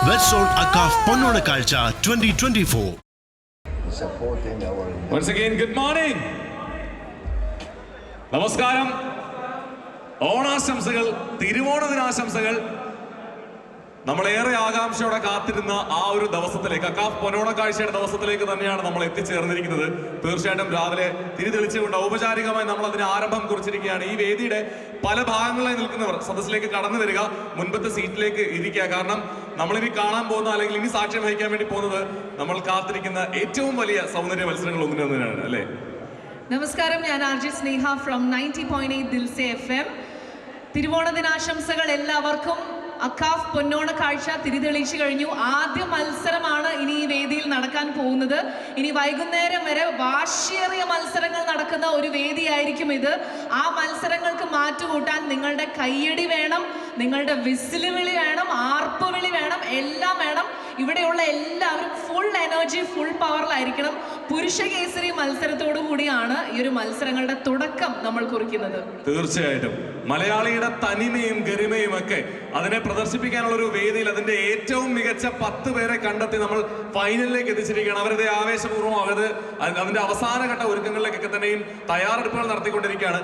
Westsoul Akaf Ponnona Kalcha 2024. Supporting our... Once again, good morning. നമസ്കാരം. ഓണാശംസകൾ, തിരുവോണദിനാശംസകൾ. നമ്മളേറെ ആകാംക്ഷയോടെ കാത്തിരുന്ന ആ ഒരു ദിവസത്തിലേക്ക്, അക്കാഫ് പൊന്നോണ കാഴ്ചയുടെ ദിവസത്തിലേക്ക് തന്നെയാണ് നമ്മൾ എത്തിച്ചേർന്നിരിക്കുന്നത്. തീർച്ചയായിട്ടും രാവിലെ തിരിതെളിച്ചുകൊണ്ട് ഔപചാരികമായി നമ്മൾ അതിന് ആരംഭം കുറിച്ചിരിക്കുകയാണ്. ഈ വേദിയുടെ പല ഭാഗങ്ങളിലായി നിൽക്കുന്നവർ സദസ്സിലേക്ക് കടന്നു വരിക, മുൻപത്തെ സീറ്റിലേക്ക് ഇരിക്കുക. കാരണം നമ്മളിനി കാണാൻ പോകുന്ന, അല്ലെങ്കിൽ ഇനി സാക്ഷ്യം വഹിക്കാൻ വേണ്ടി പോകുന്നത് നമ്മൾ കാത്തിരിക്കുന്ന ഏറ്റവും വലിയ സൗന്ദര്യ മത്സരങ്ങൾ ഒന്നിനൊന്നിനാണ് അല്ലേ? നമസ്കാരം, ഞാൻ RJ Sneha from 90.8 Dil Se FM. തിരുവോണ ദിനാശംസകൾ എല്ലാവർക്കും. അക്കാഫ് പൊന്നോണ കാഴ്ച തിരിതെളിച്ചു കഴിഞ്ഞു. ആദ്യ മത്സരമാണ് ഇനി ഈ വേദിയിൽ നടക്കാൻ പോകുന്നത്. ഇനി വൈകുന്നേരം വരെ വാശിയേറിയ മത്സരങ്ങൾ നടക്കുന്ന ഒരു വേദിയായിരിക്കും ഇത്. ആ മത്സരങ്ങൾക്ക് മാറ്റുകൂട്ടാൻ നിങ്ങളുടെ കയ്യടി വേണം, നിങ്ങളുടെ വിസില് വിളി വേണം, ആർപ്പ് വിളി വേണം, എല്ലാം വേണം. ഇവിടെയുള്ള എല്ലാവരും ഫുൾ എനർജി, ഫുൾ പവറിലായിരിക്കണം. പുരുഷ കേസരി മത്സരത്തോടു കൂടിയാണ് ഈ ഒരു മത്സരങ്ങളുടെ തുടക്കം നമ്മൾ കുറിക്കുന്നത്. തീർച്ചയായിട്ടും മലയാളിയുടെ തനിമയും ഗരിമയും ഒക്കെ അതിനെ പ്രദർശിപ്പിക്കാനുള്ള ഒരു വേദിയിൽ അതിന്റെ ഏറ്റവും മികച്ച 10 പേരെ കണ്ടെത്തി നമ്മൾ ഫൈനലിലേക്ക് എത്തിച്ചിരിക്കുകയാണ്. അവരത് ആവേശപൂർവ്വം അതിന്റെ അവസാനഘട്ട ഒരുക്കങ്ങളിലേക്കൊക്കെ തന്നെയും തയ്യാറെടുപ്പുകൾ നടത്തിക്കൊണ്ടിരിക്കുകയാണ്.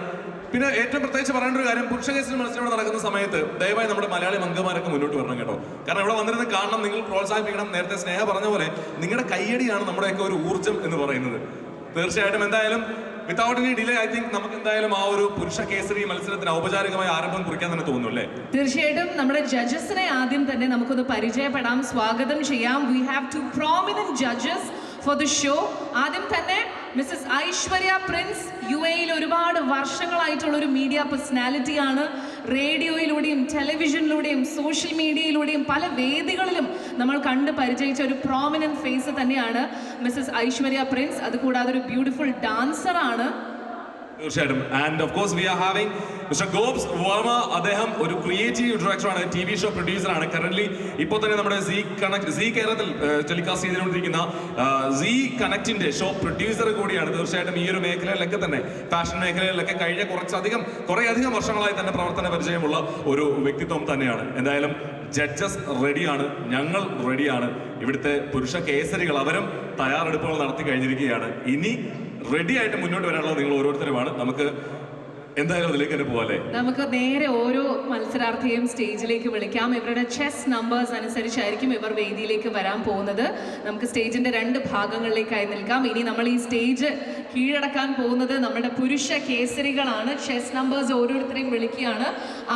പിന്നെ ഏറ്റവും പ്രത്യേകിച്ച് പറയേണ്ട ഒരു കാര്യം, പുരുഷ കേസരി മത്സരം നടക്കുന്ന സമയത്ത് ദയവായി നമ്മുടെ മലയാളി അംഗമാരൊക്കെ മുന്നോട്ട് വരണം കേട്ടോ. കാരണം ഇവിടെ വന്നിരുന്ന് കാണണം, നിങ്ങൾ പ്രോത്സാഹിപ്പിക്കണം. നേരത്തെ സ്നേഹ പറഞ്ഞ പോലെ നിങ്ങളുടെ കയ്യടിയാണ് നമ്മുടെയൊക്കെ ഒരു ഊർജ്ജം എന്ന് പറയുന്നത്. തീർച്ചയായിട്ടും എന്തായാലും without any delay I think നമുക്ക് എന്തായാലും ആ ഒരു പുരുഷ കേസരി മത്സരത്തിന് ഔപചാരികമായ ആരംഭം കുറിക്കാൻ തന്നെ തോന്നുന്നു അല്ലേ? തീർച്ചയായിട്ടും നമ്മുടെ ജഡ്ജസിനെ ആദ്യം തന്നെ നമുക്കൊന്ന് പരിചയപ്പെടാം, സ്വാഗതം ചെയ്യാം. We have 2 prominent judges for the show. ആദ്യം തന്നെ മിസ്സസ് ഐശ്വര്യ പ്രിൻസ്, UAE-യിൽ ഒരുപാട് വർഷങ്ങളായിട്ടുള്ള ഒരു മീഡിയ പേഴ്സണാലിറ്റി ആണ്. റേഡിയോയിലൂടെയും ടെലിവിഷനിലൂടെയും സോഷ്യൽ മീഡിയയിലൂടെയും പല വേദികളിലും നമ്മൾ കണ്ട് പരിചയിച്ച ഒരു പ്രോമിനന്റ് ഫേസ് തന്നെയാണ് മിസ്സസ് ഐശ്വര്യ പ്രിൻസ്. അതുകൂടാതെ ഒരു ബ്യൂട്ടിഫുൾ ഡാൻസർ ആണ്. തീർച്ചയായിട്ടും. And of course we are having mister ഗോബ്സ് വർമ്മ. അദ്ദേഹം ഒരു ക്രിയേറ്റീവ് ഡയറക്ടറാണ്, TV ഷോ പ്രൊഡ്യൂസറാണ്. കറന്റ് ഇപ്പോൾ തന്നെ നമ്മുടെ സീ കേരളത്തിൽ ടെലികാസ്റ്റ് ചെയ്തുകൊണ്ടിരിക്കുന്ന സീ കണക്റ്റിന്റെ ഷോ പ്രൊഡ്യൂസർ കൂടിയാണ്. തീർച്ചയായിട്ടും ഈ ഒരു മേഖലയിലൊക്കെ തന്നെ, ഫാഷൻ മേഖലയിലൊക്കെ കഴിഞ്ഞ കുറേയധികം വർഷങ്ങളായി തന്നെ പ്രവർത്തന പരിചയമുള്ള ഒരു വ്യക്തിത്വം തന്നെയാണ്. എന്തായാലും ജഡ്ജസ് റെഡിയാണ്, ഞങ്ങൾ റെഡിയാണ്. ഇവിടുത്തെ പുരുഷ കേസരികൾ അവരും തയ്യാറെടുപ്പുകൾ നടത്തി കഴിഞ്ഞിരിക്കുകയാണ്. ഇനി റെഡി ആയിട്ട് മുന്നോട്ട് വരാനുള്ളത് നിങ്ങൾ ഓരോരുത്തരുമാണ്. നമുക്ക് എന്തായാലും അതിലേക്ക് തന്നെ പോവാല്ലേ? നമുക്ക് നേരെ ഓരോ മത്സരാർത്ഥിയെയും സ്റ്റേജിലേക്ക് വിളിക്കാം. ഇവരുടെ ചെസ് നമ്പേഴ്സ് അനുസരിച്ചായിരിക്കും ഇവർ വേദിയിലേക്ക് വരാൻ പോകുന്നത്. നമുക്ക് സ്റ്റേജിന്റെ 2 ഭാഗങ്ങളിലേക്കായി നിൽക്കാം. ഇനി നമ്മൾ ഈ സ്റ്റേജ് കീഴടക്കാൻ പോകുന്നത് നമ്മുടെ പുരുഷ കേസരികളാണ്. ചെസ് നമ്പേഴ്സ് ഓരോരുത്തരെയും വിളിക്കുകയാണ്.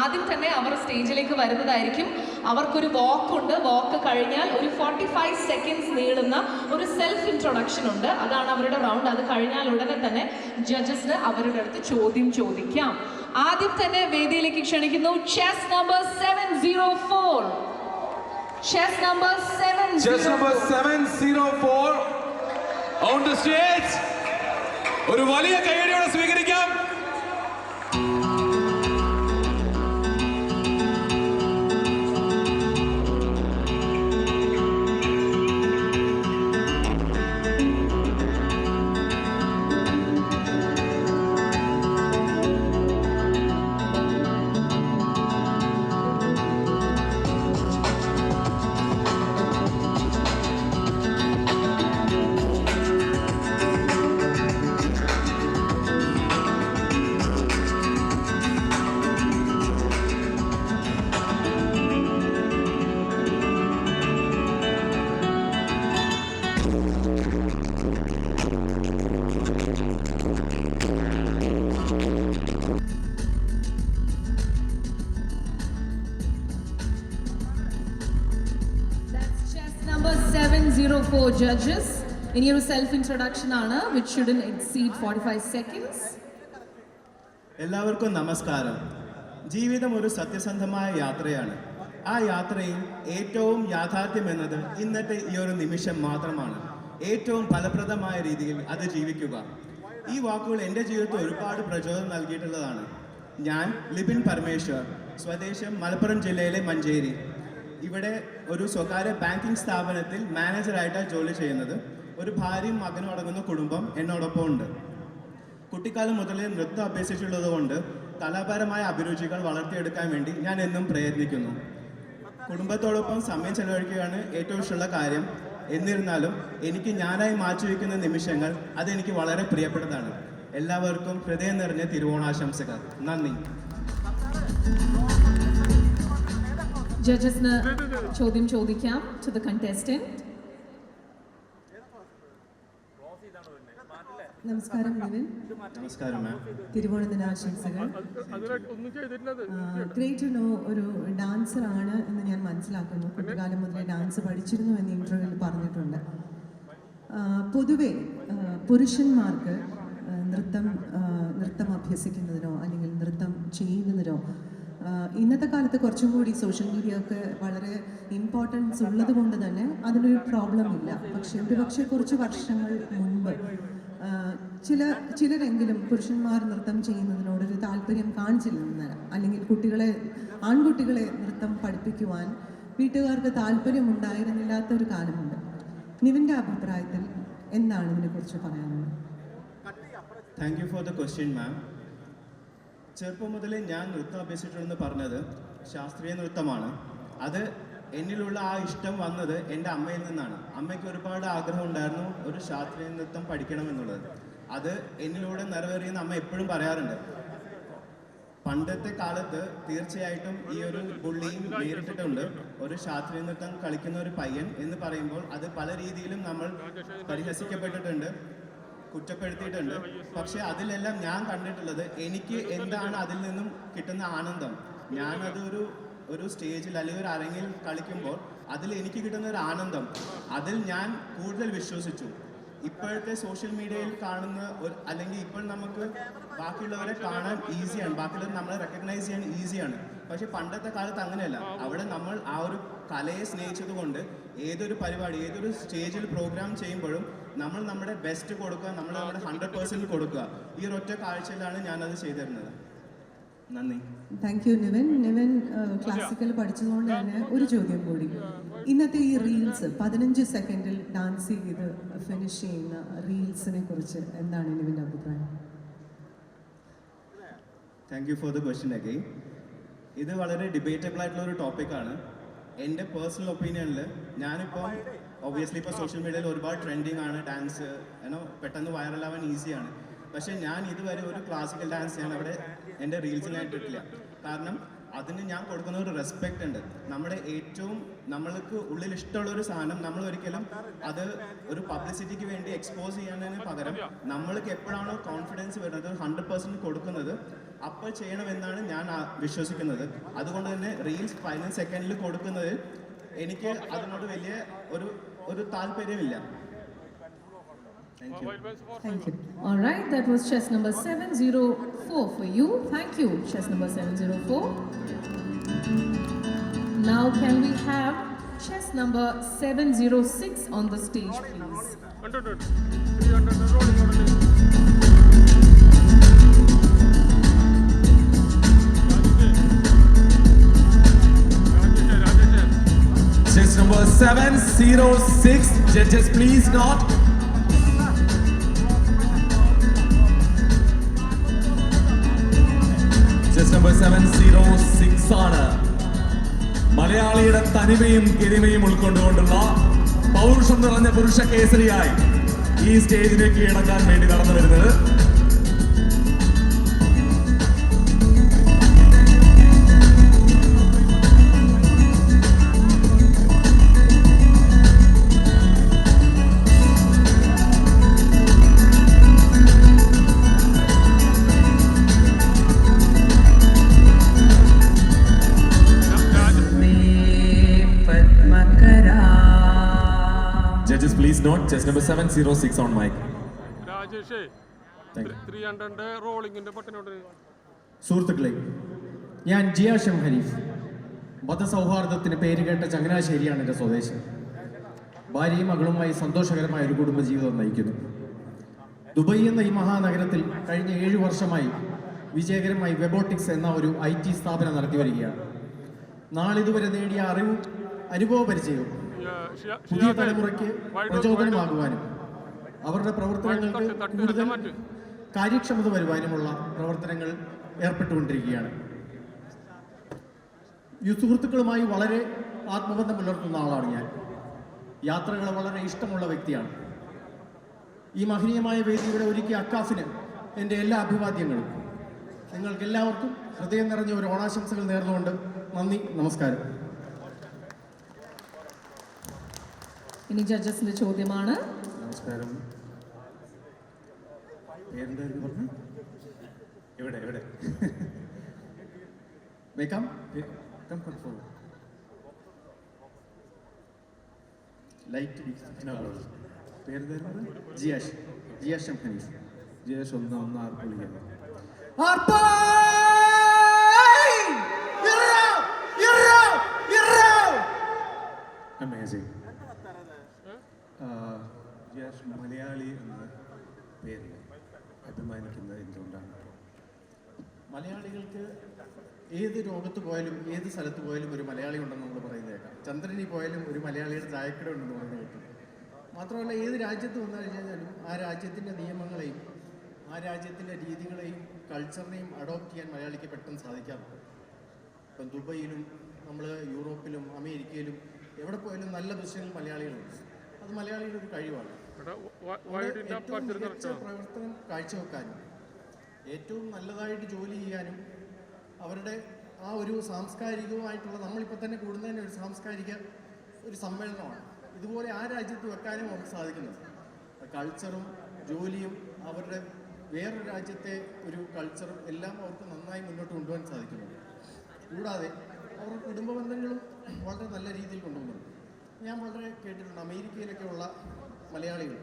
ആദ്യം തന്നെ അവർ സ്റ്റേജിലേക്ക് വരുന്നതായിരിക്കും. അവർക്കൊരു വാക്കുണ്ട്. വാക്ക് കഴിഞ്ഞാൽ ഒരു 45 സെക്കൻഡ്സ് നീളുന്ന ഒരു സെൽഫ് ഇൻട്രൊഡക്ഷൻ ഉണ്ട്. അതാണ് അവരുടെ റൗണ്ട്. അത് കഴിഞ്ഞാൽ ഉടനെ തന്നെ ജഡ്ജസിന് അവരുടെ അടുത്ത് ചോദ്യം ചോദിക്കാം. ആദ്യം തന്നെ വേദിയിലേക്ക് ക്ഷണിക്കുന്നു chess number 704. Chess number 704 on the stage. ഒരു വലിയ കയ്യടിയോടെ സ്വീകരിക്കാം. judges. ഇനി ഒരു സെൽഫ് ഇൻട്രൊഡക്ഷൻ ആണ്, which shouldn't exceed 45 seconds. എല്ലാവർക്കും നമസ്കാരം. ജീവിതം ഒരു സത്യസന്ധമായ യാത്രയാണ്. ആ യാത്രയിൽ ഏറ്റവും യാഥാർത്ഥ്യം എന്നത് ഇന്നത്തെ ഈ ഒരു നിമിഷം മാത്രമാണ്. ഏറ്റവും ഫലപ്രദമായ രീതിയിൽ അത് ജീവിക്കുക. ഈ വാക്കുകൾ എൻ്റെ ജീവിതത്തിൽ ഒരുപാട് പ്രചോദനം നൽകിയിട്ടുള്ളതാണ്. ഞാൻ ലിബിൻ പരമേശ്വർ, സ്വദേശം മലപ്പുറം ജില്ലയിലെ മഞ്ചേരി. ഇവിടെ ഒരു സ്വകാര്യ ബാങ്കിംഗ് സ്ഥാപനത്തിൽ മാനേജറായിട്ടാണ് ജോലി ചെയ്യുന്നത്. ഒരു ഭാര്യയും മകനും അടങ്ങുന്ന കുടുംബം എന്നോടൊപ്പം ഉണ്ട്. കുട്ടിക്കാലം മുതലേ നൃത്തം അഭ്യസിച്ചുള്ളത് കൊണ്ട് കലാപരമായ അഭിരുചികൾ വളർത്തിയെടുക്കാൻ വേണ്ടി ഞാൻ എന്നും പ്രയത്നിക്കുന്നു. കുടുംബത്തോടൊപ്പം സമയം ചെലവഴിക്കുകയാണ് ഏറ്റവും ഇഷ്ടമുള്ള കാര്യം. എന്നിരുന്നാലും എനിക്ക് ഞാനായി മാറ്റിവെക്കുന്ന നിമിഷങ്ങൾ അതെനിക്ക് വളരെ പ്രിയപ്പെട്ടതാണ്. എല്ലാവർക്കും ഹൃദയം നിറഞ്ഞ തിരുവോണാശംസകൾ. നന്ദി. ജഡ്ജസിന് ചോദ്യം ചോദിക്കാം. To the contestant. നമസ്കാരം നിവിൻ. നമസ്കാരം മാം. തിരുവോണ ദിനാശംസകൾ. ഗ്രേറ്റ് ടു നോ ഒരു ഡാൻസർ ആണ് എന്ന് ഞാൻ മനസ്സിലാക്കുന്നു. കുട്ടിക്കാലം മുതലേ ഡാൻസ് പഠിച്ചിരുന്നു എന്ന് ഇൻ്റർവ്യൂവിൽ പറഞ്ഞിട്ടുണ്ട്. പൊതുവെ പുരുഷന്മാർക്ക് നൃത്തം അഭ്യസിക്കുന്നതിനോ അല്ലെങ്കിൽ നൃത്തം ചെയ്യുന്നതിനോ ഇന്നത്തെ കാലത്ത് കുറച്ചും കൂടി സോഷ്യൽ മീഡിയ ഒക്കെ വളരെ ഇമ്പോർട്ടൻസ് ഉള്ളത് കൊണ്ട് തന്നെ അതിനൊരു പ്രോബ്ലം ഇല്ല. പക്ഷേ കുറച്ച് വർഷങ്ങൾ മുമ്പ് ചിലരെങ്കിലും പുരുഷന്മാർ നൃത്തം ചെയ്യുന്നതിനോടൊരു താല്പര്യം കാണിച്ചില്ലെന്ന്, അല്ലെങ്കിൽ ആൺകുട്ടികളെ നൃത്തം പഠിപ്പിക്കുവാൻ വീട്ടുകാർക്ക് താല്പര്യമുണ്ടായിരുന്നില്ലാത്തൊരു കാലമുണ്ട്. നിവിൻ്റെ അഭിപ്രായത്തിൽ എന്താണ് ഇതിനെക്കുറിച്ച് പറയാനുള്ളത്? Thank you for the question ma'am. ചെറുപ്പം മുതലേ ഞാൻ നൃത്തം അഭ്യസിച്ചിട്ടുണ്ടെന്ന് പറഞ്ഞത് ശാസ്ത്രീയ നൃത്തമാണ്. അത് എന്നിലുള്ള ആ ഇഷ്ടം വന്നത് എൻ്റെ അമ്മയിൽ നിന്നാണ്. അമ്മയ്ക്ക് ഒരുപാട് ആഗ്രഹം ഉണ്ടായിരുന്നു ഒരു ശാസ്ത്രീയ നൃത്തം പഠിക്കണമെന്നുള്ളത്. അത് എന്നിലൂടെ നിറവേറിയെന്ന് അമ്മ എപ്പോഴും പറയാറുണ്ട്. പണ്ടത്തെ കാലത്ത് തീർച്ചയായിട്ടും ഈ ഒരു ബുള്ളിയും നേരിട്ടിട്ടുണ്ട്. ഒരു ശാസ്ത്രീയ നൃത്തം കളിക്കുന്ന ഒരു പയ്യൻ എന്ന് പറയുമ്പോൾ അത് പല രീതിയിലും നമ്മൾ പരിഹസിക്കപ്പെട്ടിട്ടുണ്ട്, കുറ്റപ്പെടുത്തിയിട്ടുണ്ട്. പക്ഷെ അതിലെല്ലാം ഞാൻ കണ്ടിട്ടുള്ളത് എനിക്ക് എന്താണ് അതിൽ നിന്നും കിട്ടുന്ന ആനന്ദം. ഞാനത് ഒരു സ്റ്റേജിൽ അല്ലെങ്കിൽ ഒരു അരങ്ങിൽ കളിക്കുമ്പോൾ അതിൽ എനിക്ക് കിട്ടുന്ന ഒരു ആനന്ദം, അതിൽ ഞാൻ കൂടുതൽ വിശ്വസിച്ചു. ഇപ്പോഴത്തെ സോഷ്യൽ മീഡിയയിൽ കാണുന്ന അല്ലെങ്കിൽ ഇപ്പോൾ നമുക്ക് ബാക്കിയുള്ളവരെ കാണാൻ ഈസിയാണ്, ബാക്കിയുള്ളവർ നമ്മളെ റെക്കഗ്നൈസ് ചെയ്യാൻ ഈസിയാണ്. പക്ഷെ പണ്ടത്തെ കാലത്ത് അങ്ങനെയല്ല. അവിടെ നമ്മൾ ആ ഒരു കലയെ സ്നേഹിച്ചത് കൊണ്ട് ഏതൊരു പരിപാടി, ഏതൊരു സ്റ്റേജിൽ പ്രോഗ്രാം ചെയ്യുമ്പോഴും നമ്മൾ നമ്മുടെ ബെസ്റ്റ് കൊടുക്കുക, നമ്മൾ നമ്മുടെ 100% കൊടുക്കുക. ഈ ഒരൊറ്റ കാഴ്ചയിലാണ് ഞാനത് ചെയ്തിരുന്നത്. നന്ദി. Thank you Nivin. ക്ലാസിക്കൽ പഠിച്ചതുകൊണ്ട് തന്നെ ഒരു ചോദ്യം കൂടി. ഇന്നത്തെ ഈ റീൽസ് 15 സെക്കൻഡിൽ ഡാൻസ് ചെയ്ത് ഫിനിഷ് ചെയ്യുന്ന റീൽസിനെ കുറിച്ച് എന്താണ് നിവിൻ്റെ അഭിപ്രായം? Thank you for the question again. ഇത് വളരെ ഡിബേറ്റബിൾ ആയിട്ടുള്ള ഒരു ടോപ്പിക്കാണ്. എൻ്റെ പേഴ്സണൽ ഒപ്പീനിയനിൽ ഞാനിപ്പോൾ ഒബ്വിയസ്ലി ഇപ്പോൾ സോഷ്യൽ മീഡിയയിൽ ഒരുപാട് ട്രെൻഡിങ് ആണ് ഡാൻസ്, പെട്ടെന്ന് വൈറലാവാൻ ഈസിയാണ്. പക്ഷേ ഞാൻ ഇതുവരെ ഒരു ക്ലാസിക്കൽ ഡാൻസ് ഞാൻ അവിടെ എൻ്റെ റീൽസിൽ ഞാൻ ഇട്ടിട്ടില്ല. കാരണം അതിന് ഞാൻ കൊടുക്കുന്ന ഒരു റെസ്പെക്റ്റ് ഉണ്ട്. നമ്മുടെ ഏറ്റവും നമ്മൾക്ക് ഉള്ളിൽ ഇഷ്ടമുള്ള ഒരു സാധനം നമ്മൾ ഒരിക്കലും അത് ഒരു പബ്ലിസിറ്റിക്ക് വേണ്ടി എക്സ്പോസ് ചെയ്യുന്നതിന് പകരം നമ്മൾക്ക് എപ്പോഴാണോ കോൺഫിഡൻസ് വരുന്നത് 100% കൊടുക്കുന്നത് അപ്പോൾ ചെയ്യണമെന്നാണ് ഞാൻ വിശ്വസിക്കുന്നത്. അതുകൊണ്ട് തന്നെ റീൽസ് 15 സെക്കൻഡിൽ കൊടുക്കുന്നത് എനിക്ക് അതിനോട് വലിയ ഒരു താല്പര്യമില്ല. Thank you. Thank you. All right, that was chess number 704 for you. Thank you, chess number 704. Now can we have chess number 706 on the stage, please? 300 rolling order. Chess number 706. Judges, please not. Chess number 706 ആണ്. മലയാളിയുടെ തനിമയും കിരിമയും ഉൾക്കൊണ്ടുകൊണ്ടുള്ള പൗരുഷം നിറഞ്ഞ പുരുഷ കേസരിയായി ഈ സ്റ്റേജിനെ കീഴടക്കാൻ വേണ്ടി നടന്നു വരുന്നത് Judges, please note, chess number 706 on mic. രാജേഷേ 300 റോളിംഗിന്റെ ബട്ടനോട്. സുഹൃത്തുക്കളെ, ഞാൻ ജിയാഷം ഹനീഫ്. മതസൗഹാർദ്ദത്തിന് പേരുകേട്ട ചങ്ങനാശ്ശേരിയാണ് എൻ്റെ സ്വദേശം. ഭാര്യയും മകളുമായി സന്തോഷകരമായ ഒരു കുടുംബജീവിതം നയിക്കുന്നു. ദുബായ് എന്ന ഈ മഹാനഗരത്തിൽ കഴിഞ്ഞ 7 വർഷമായി വിജയകരമായി വെബോട്ടിക്സ് എന്ന ഒരു IT സ്ഥാപനം നടത്തി വരികയാണ്. നാളിതുവരെ നേടിയ അറിവും അനുഭവ പരിചയവും പുതിയ തലമുറയ്ക്ക് പ്രചോദനമാകുവാനും അവരുടെ പ്രവർത്തനങ്ങൾക്ക് കൂടുതൽ കാര്യക്ഷമത വരുവാനുമുള്ള പ്രവർത്തനങ്ങൾ ഏർപ്പെട്ടുകൊണ്ടിരിക്കുകയാണ്. സുഹൃത്തുക്കളുമായി വളരെ ആത്മബന്ധം പുലർത്തുന്ന ആളാണ് ഞാൻ. യാത്രകൾ വളരെ ഇഷ്ടമുള്ള വ്യക്തിയാണ്. ഈ മഹനീയമായ വേദിയുടെ ഒരുക്കിയ അക്കാഫിന് എൻ്റെ എല്ലാ അഭിവാദ്യങ്ങളും. നിങ്ങൾക്ക് എല്ലാവർക്കും ഹൃദയം നിറഞ്ഞ ഒരു ഓണാശംസകൾ നേർന്നുകൊണ്ട് നന്ദി, നമസ്കാരം. ഇനി ജഡ്ജസിന്റെ ചോദ്യമാണ്. നമസ്കാരം. പേരെന്തായിരുന്നു പറഞ്ഞു? എവിടെ എവിടെ വെക്കാം. ലൈറ്റ് പേരെന്തായിരുന്നു? ജിയാഷ് ഹനീഫ്. ജിയാഷ് ഒന്ന് ആർപ്പ് വിളിക്കാം. അമേസിംഗ്. ജിയാഷ് മലയാളി എന്ന പേരിൽ അഭിമാനിക്കുന്നത് എന്തുകൊണ്ടാണ്? മലയാളികൾക്ക് ഏത് ലോകത്ത് പോയാലും ഏത് സ്ഥലത്ത് പോയാലും ഒരു മലയാളി ഉണ്ടെന്ന് നമ്മൾ പറയുന്നത് കേൾക്കാം. ചന്ദ്രനിൽ പോയാലും ഒരു മലയാളിയുടെ ചായക്കട ഉണ്ടെന്ന് പറയുന്നത് കേൾക്കും. മാത്രമല്ല ഏത് രാജ്യത്ത് വന്നു കഴിഞ്ഞാലും ആ രാജ്യത്തിൻ്റെ നിയമങ്ങളെയും ആ രാജ്യത്തിൻ്റെ രീതികളെയും കൾച്ചറിനെയും അഡോപ്റ്റ് ചെയ്യാൻ മലയാളിക്ക് പെട്ടെന്ന് സാധിക്കാറുണ്ട്. ഇപ്പം ദുബൈയിലും നമ്മൾ യൂറോപ്പിലും അമേരിക്കയിലും എവിടെ പോയാലും നല്ല ദൃശ്യങ്ങൾ മലയാളികളുണ്ട്. അത് മലയാളിയുടെ ഒരു കഴിവാണ്. ഏറ്റവും മികച്ച പ്രവർത്തനം കാഴ്ചവെക്കാനും ഏറ്റവും നല്ലതായിട്ട് ജോലി ചെയ്യാനും അവരുടെ ആ ഒരു സാംസ്കാരികവുമായിട്ടുള്ള നമ്മളിപ്പോൾ തന്നെ കൂടുന്നതിന് ഒരു സാംസ്കാരിക ഒരു സമ്മേളനമാണ്. ഇതുപോലെ ആ രാജ്യത്ത് വെക്കാനും അവർക്ക് സാധിക്കുന്നത്. കൾച്ചറും ജോലിയും അവരുടെ വേറൊരു രാജ്യത്തെ ഒരു കൾച്ചറും എല്ലാം അവർക്ക് നന്നായി മുന്നോട്ട് കൊണ്ടുപോകാൻ സാധിക്കുന്നുണ്ട്. കൂടാതെ അവരുടെ കുടുംബ ബന്ധങ്ങളും വളരെ നല്ല രീതിയിൽ കൊണ്ടുപോകുന്നുണ്ട്. ഞാൻ വളരെ കേട്ടിട്ടുണ്ട് അമേരിക്കയിലൊക്കെ ഉള്ള മലയാളികൾ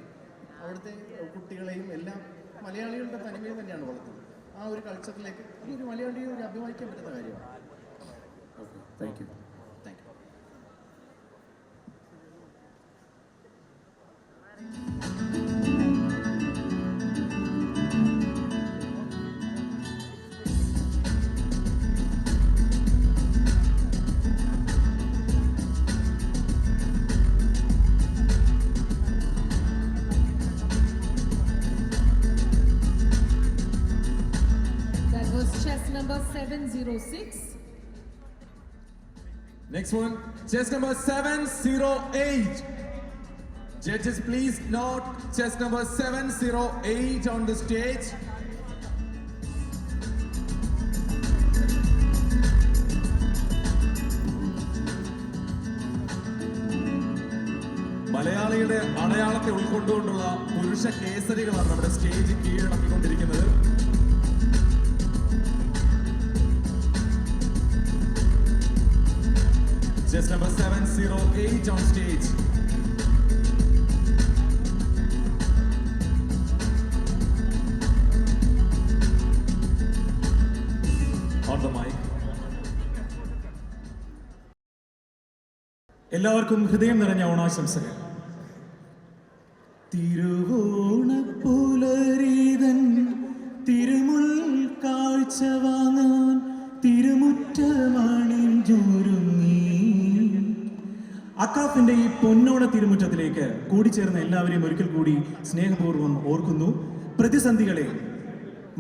അവിടുത്തെ കുട്ടികളെയും എല്ലാം മലയാളികളുടെ തനിമയിൽ തന്നെയാണ് വളർത്തുന്നത്. ആ ഒരു കൾച്ചറിലേക്ക് അതൊരു മലയാളിയെ ഒരു അഭിമാനിക്കാൻ പറ്റുന്ന കാര്യമാണ്. Okay, thank you. Thank you. Chess number 706. Next one, chess number 708. Judges, please note chess number 708 on the stage. മലയാളിയുടെ അടയാളത്തെ ഉൾക്കൊണ്ടുകൊണ്ടുള്ള പുരുഷ കേസരികളാണ് നമ്മുടെ stage കീഴടക്കിക്കൊണ്ടിരിക്കുന്നത്. Chess number 708 on stage. On the mic. എല്ലാവർക്കും ഹൃദയം നിറഞ്ഞ ഓണാശംസകൾ. തിരുവോണപ്പുലരീതൻ തിരുമുൽ കാഴ്ച വാങ്ങാൻ തിരുമുറ്റമണിഞ്ഞൊരുങ്ങി. അക്കാഫിന്റെ ഈ പൊന്നോണ തിരുമുറ്റത്തിലേക്ക് കൂടിച്ചേർന്ന എല്ലാവരെയും ഒരിക്കൽ കൂടി സ്നേഹപൂർവ്വം ഓർക്കുന്നു. പ്രതിസന്ധികളെ